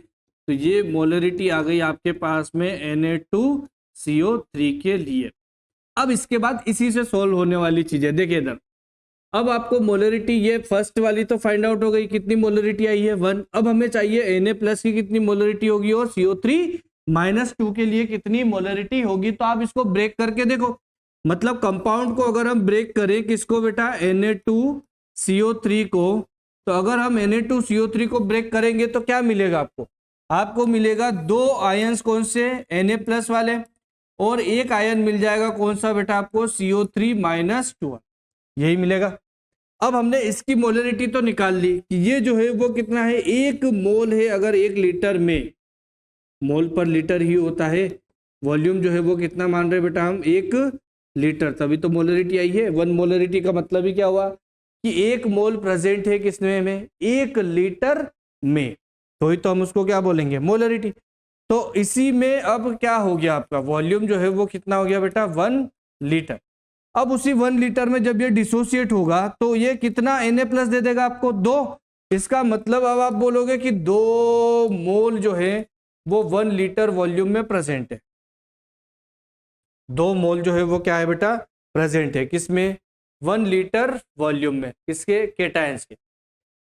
A: तो ये मोलरिटी आ गई आपके पास में Na2CO3 के लिए। अब इसके बाद इसी से सोल्व होने वाली चीजें देखिए इधर। अब आपको मोलरिटी ये फर्स्ट वाली तो फाइंड आउट हो गई, कितनी मोलरिटी आई है 1। अब हमें चाहिए Na+ की कितनी मोलरिटी होगी, और CO3- 2 के लिए कितनी मोलरिटी होगी। तो आप इसको ब्रेक करके देखो, मतलब कंपाउंड को अगर हम ब्रेक करें किसको बेटा, Na2CO3 को, तो अगर हम Na2CO3 को ब्रेक करेंगे तो क्या मिलेगा आपको, आपको मिलेगा 2 आयंस कौन से, Na+ वाले, और एक आयन मिल जाएगा कौन सा बेटा आपको, CO3- 2, यही मिलेगा। अब हमने इसकी मोलरिटी तो निकाल ली कि ये जो है वो कितना है, 1 मोल है, अगर 1 लीटर में, मोल पर लीटर ही होता है, वॉल्यूम जो है वो कितना मान रहे बेटा हम, 1 लीटर, तभी तो मोलरिटी आई है। 1 मोलरिटी का मतलब ही क्या हुआ कि 1 मोल प्रेजेंट है किसमें में, 1 लीटर में, तो ही तो हम उसको क्या बोलेंगे, मोलरिटी। तो इसी में अब क्या हो गया आपका, वॉल्यूम जो है वो कितना हो गया बेटा, 1 लीटर। अब उसी 1 लीटर में जब ये डिसोसिएट होगा तो ये कितना Na+ दे देगा आपको, 2। इसका मतलब अब आप बोलोगे कि 2 मोल जो है वो 1 लीटर वॉल्यूम में प्रेजेंट है। 2 मोल जो है वो क्या है बेटा, प्रेजेंट है, किसमें, 1 लीटर वॉल्यूम में, किसके, केटायंस के।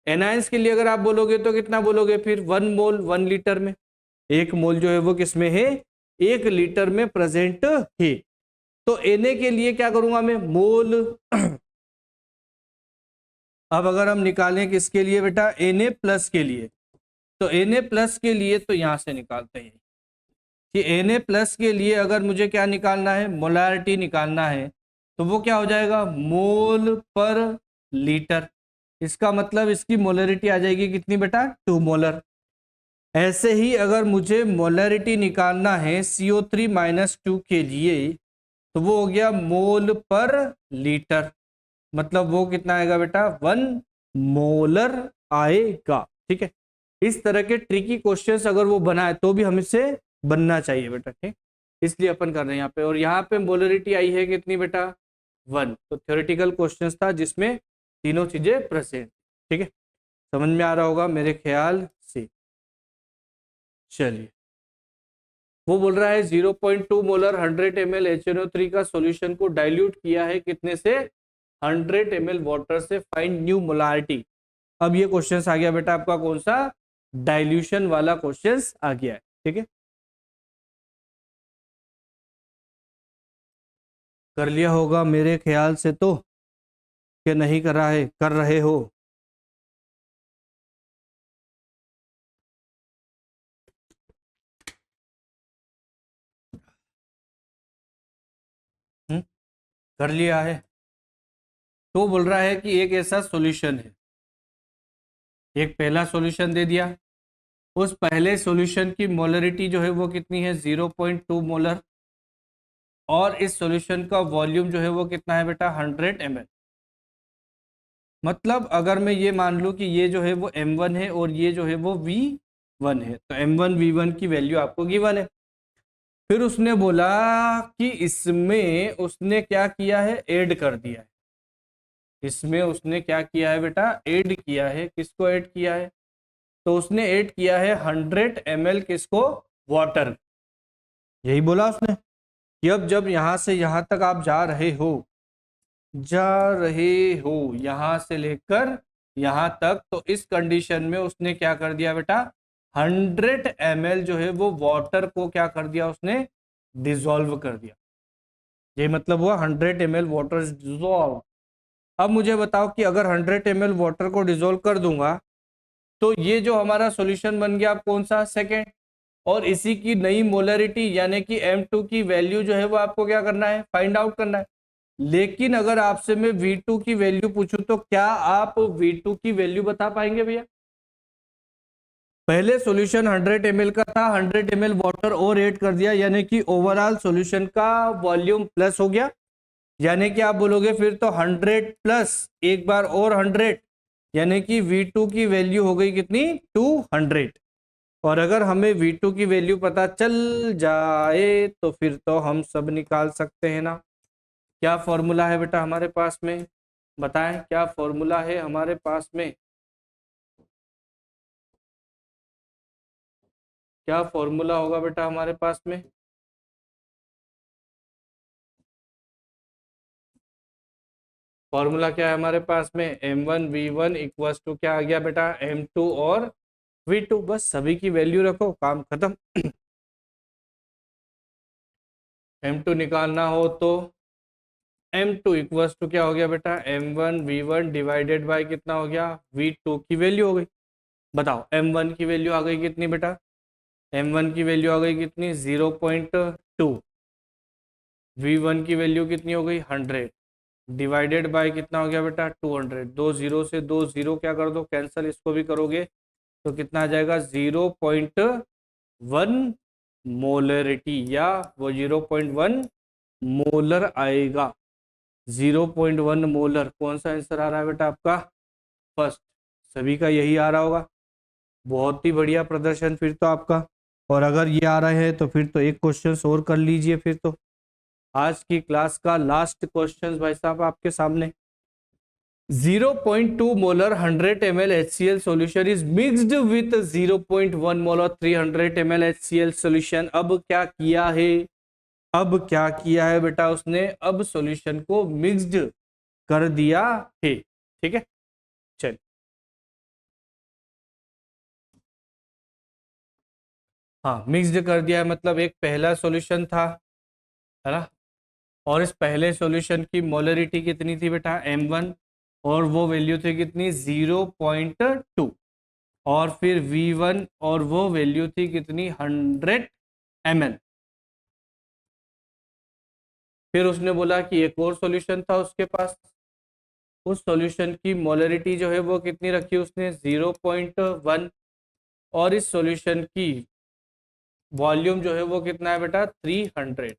A: एनायंस के लिए अगर आप बोलोगे तो कितना बोलोगे फिर, 1 मोल 1 लीटर में, 1 मोल जो है वो किसमें है, 1 लीटर में प्रेजेंट है। तो Na के लिए क्या करूंगा मैं, मोल अब अगर हम निकालें किसके लिए बेटा, Na प्लस के लिए, तो Na प्लस के लिए तो यहां से निकालते हैं कि Na प्लस के लिए अगर मुझे क्या निकालना है, मोलारिटी निकालना है, तो वो क्या हो जाएगा, मोल पर लीटर। इसका मतलब इसकी मोलरिटी आ जाएगी कितनी बेटा, 2 मोलर। ऐसे ही अगर मुझे मोलरिटी निकालना है CO3 माइनस 2 के लिए, तो वो हो गया मोल पर लीटर, मतलब वो कितना आएगा बेटा, 1 मोलर आएगा। ठीक है, इस तरह के ट्रिकी क्वेश्चंस अगर वो बनाए तो भी हमसे बनना चाहिए बेटा। ठीक, इसलिए अपन कर रहे हैं यहाँ पे। और यहाँ पे मोलरिटी आई है कितनी बेटा, 1। तो थ्योरेटिकल क्वेश्चंस था जिसमें तीनों चीजें प्रेजेंट। ठीक है, समझ में आ रहा होगा मेरे ख्याल से। चलिए, वो बोल रहा है 0.2 मोलर 100 ml HNO3 का सॉल्यूशन को डाइल्यूट किया है कितने से, 100 ml वाटर से, फाइंड न्यू मोलारिटी। अब ये क्वेश्चन आ गया बेटा आपका कौन सा, डाइल्यूशन वाला क्वेश्चन आ गया है। ठीक है, कर लिया होगा मेरे ख्याल से तो, कि नहीं करा है, कर रहे हो। कर लिया है। तो बोल रहा है कि एक ऐसा सॉल्यूशन है, एक पहला सॉल्यूशन दे दिया, उस पहले सॉल्यूशन की मोलरिटी जो है वो कितनी है, 0.2 मोलर, और इस सॉल्यूशन का वॉल्यूम जो है वो कितना है बेटा, 100 ml। मतलब अगर मैं ये मान लूं कि ये जो है वो M1 है और ये जो है वो V1 है, तो M1 V1 की वैल्यू आपको गिवन है। फिर उसने बोला कि इसमें उसने क्या किया है, ऐड कर दिया है। इसमें उसने क्या किया है बेटा, ऐड किया है। किसको ऐड किया है, तो उसने ऐड किया है 100 ml किसको, वाटर। यही बोला उसने कि अब जब यहां से यहां तक आप जा रहे हो, यहां से लेकर यहां तक, तो इस कंडीशन में उसने क्या कर दिया बेटा, 100 ml जो है वो वाटर को क्या कर दिया, उसने डिसॉल्व कर दिया। ये मतलब हुआ 100 ml वाटर डिसॉल्व। अब मुझे बताओ कि अगर 100 ml वाटर को डिसॉल्व कर दूंगा तो ये जो हमारा सॉल्यूशन बन गया, कौन सा, सेकेंड। और इसी की नई मोलरिटी यानी कि M2 की वैल्यू जो है वो आपको क्या करना है, फाइंड आउट करना है। लेकिन अगर आपसे मैं V2 की वैल्यू पूछूं तो क्या आप V2 की वैल्यू बता पाएंगे भैया? पहले सॉल्यूशन 100 ml का था, 100 ml वाटर और ऐड कर दिया, यानी कि ओवरऑल सॉल्यूशन का वॉल्यूम प्लस हो गया। यानी कि आप बोलोगे फिर तो 100 प्लस एक बार और 100, यानी कि V2 की वैल्यू हो गई कितनी, 200। और अगर हमें V2 की वैल्यू पता चल जाए तो फिर तो हम सब निकाल सकते हैं ना। क्या फॉर्मूला है बेटा हमारे पास में, बताएं क्या फॉर्मूला है हमारे पास में, क्या फॉर्मूला होगा बेटा हमारे पास में? फॉर्मूला क्या है हमारे पास में, M1 V1 इक्वल्स टू क्या आ गया बेटा, M2 और V2। बस सभी की वैल्यू रखो, काम खत्म। M2 निकालना हो तो M2 इक्वल्स टू क्या हो गया बेटा, M1 V1 डिवाइडेड बाय कितना हो गया, V2 की वैल्यू हो गई। बताओ M1 की वैल्यू आ गई कितनी बेटा, M1 की वैल्यू आ गई कितनी, 0.2। V1 की वैल्यू कितनी हो गई, 100 डिवाइडेड बाय कितना हो गया बेटा, 200। दो जीरो से दो जीरो क्या कर दो, कैंसिल। इसको भी करोगे तो कितना आ जाएगा, 0.1 मोलरिटी, या वो 0.1 मोलर आएगा। 0.1 मोलर कौन सा आंसर आ रहा है बेटा आपका, फर्स्ट। सभी का यही आ रहा होगा, बहुत ही बढ़िया प्रदर्शन फिर तो आपका। और अगर ये आ रहे हैं तो फिर तो एक क्वेश्चन और कर लीजिए। फिर तो आज की क्लास का लास्ट क्वेश्चन भाई साहब आपके सामने। 0.2 molar 100 ml HCl solution is mixed with 0.1 molar 300 ml HCl solution। अब क्या किया है, अब क्या किया है बेटा उसने, अब सॉल्यूशन को मिक्स्ड कर दिया है। ठीक है, चल हाँ मिक्स्ड कर दिया है, मतलब एक पहला सॉल्यूशन था, है ना, और इस पहले सॉल्यूशन की मोलरिटी कितनी थी बेटा m1, और वो वैल्यू थी कितनी 0.2, और फिर v1 और वो वैल्यू थी कितनी 100 ml। फिर उसने बोला कि एक और सॉल्यूशन था उसके पास, उस सॉल्यूशन की मोलरिटी जो है वो कितनी रखी उसने 0.1, और इस सॉल्यूशन की वॉल्यूम जो है वो कितना है बेटा 300,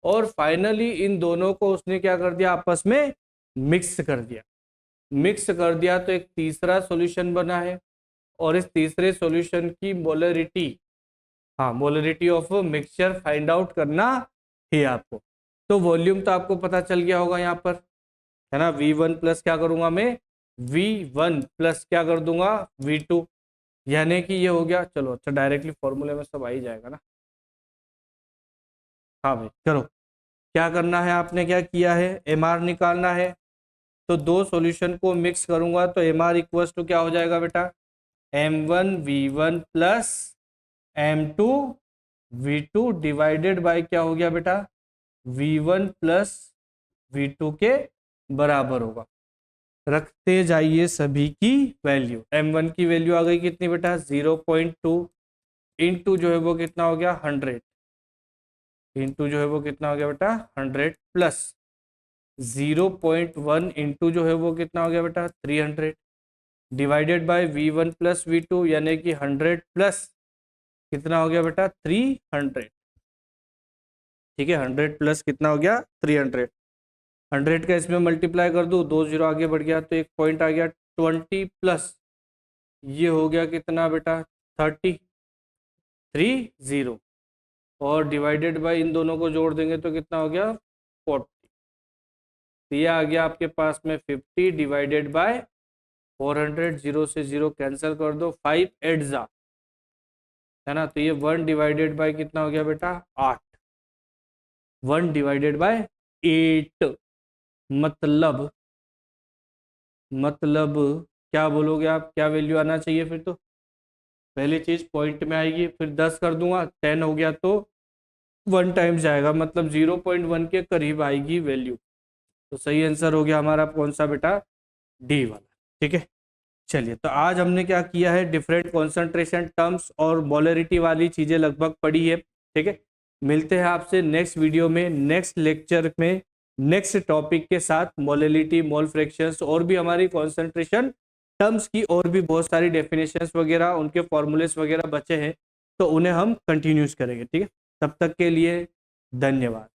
A: और फाइनली इन दोनों को उसने क्या कर दिया आपस में मिक्स कर दिया। मिक्स कर दिया तो एक तीसरा सॉल्यूशन बना है, और इस तीसरे सॉल्यूशन की मोलरिटी, हाँ molarity of mixture find out करना है आपको। तो वॉल्यूम तो आपको पता चल गया होगा यहाँ पर, है ना, V1 प्लस क्या करूंगा मैं, V1 प्लस क्या कर दूंगा V2, यानी कि ये हो गया। चलो अच्छा डायरेक्टली फॉर्मूले में सब आ ही जाएगा ना। हाँ भाई करो, क्या करना है, आपने क्या किया है, MR निकालना है। तो दो सॉल्यूशन को मिक्स करूंगा तो MR इक्वल्स टू क्या हो जाएगा बेटा, M1 V1 plus M2 V2 divided by क्या हो गया बेटा V1 प्लस V2 के बराबर होगा। रखते जाइए सभी की वैल्यू, M1 की वैल्यू आ गई कितनी बेटा 0.2, इंटू जो है वो कितना हो गया 100, इंटू जो है वो कितना हो गया बेटा 100, प्लस 0.1 इंटू जो है वो कितना हो गया बेटा 300, divided by V1 plus V2, यानी कि 100 प्लस कितना हो गया बेटा 300। ठीक है, 100 प्लस कितना हो गया 300, 100 का इसमें मल्टीप्लाई कर दूं, 2 जीरो आगे बढ़ गया तो एक पॉइंट आ गया 20 प्लस ये हो गया कितना बेटा 30, और डिवाइडेड बाय इन दोनों को जोड़ देंगे तो कितना हो गया 40। तो ये आ गया आपके पास में 50 डिवाइडेड बाय 400, जीरो से जीरो कैंसिल कर दो, 5 8 जा, है ना, तो ये 1 डिवाइडेड बाय कितना हो गया बेटा 8, 1 डिवाइडेड बाय 8, मतलब मतलब क्या बोलोगे आप, क्या वैल्यू आना चाहिए फिर, तो पहली चीज पॉइंट में आएगी, फिर 10 कर दूंगा 10 हो गया तो 1 टाइम्स जाएगा, मतलब 0.1 के करीब आएगी वैल्यू। तो सही आंसर हो गया हमारा कौन सा बेटा, डी वाला। ठीक है, चलिए तो आज हमने क्या किया है, डिफरेंट कॉन्सेंट्रेशन टर्म्स और मोलरिटी वाली चीजें लगभग पढ़ी है। ठीक है, मिलते हैं आपसे नेक्स्ट वीडियो में, नेक्स्ट लेक्चर में, नेक्स्ट टॉपिक के साथ, मोलरिटी, मोल फ्रैक्शंस, और भी हमारी कॉन्सेंट्रेशन टर्म्स की और भी बहुत सारी डेफिनेशंस वगैरह, उनके फॉर्मूलेस वगैरह बचे हैं, तो उन्हें हम कंटिन्यूस करेंगे। ठीक है, तब तक के लिए धन्यवाद।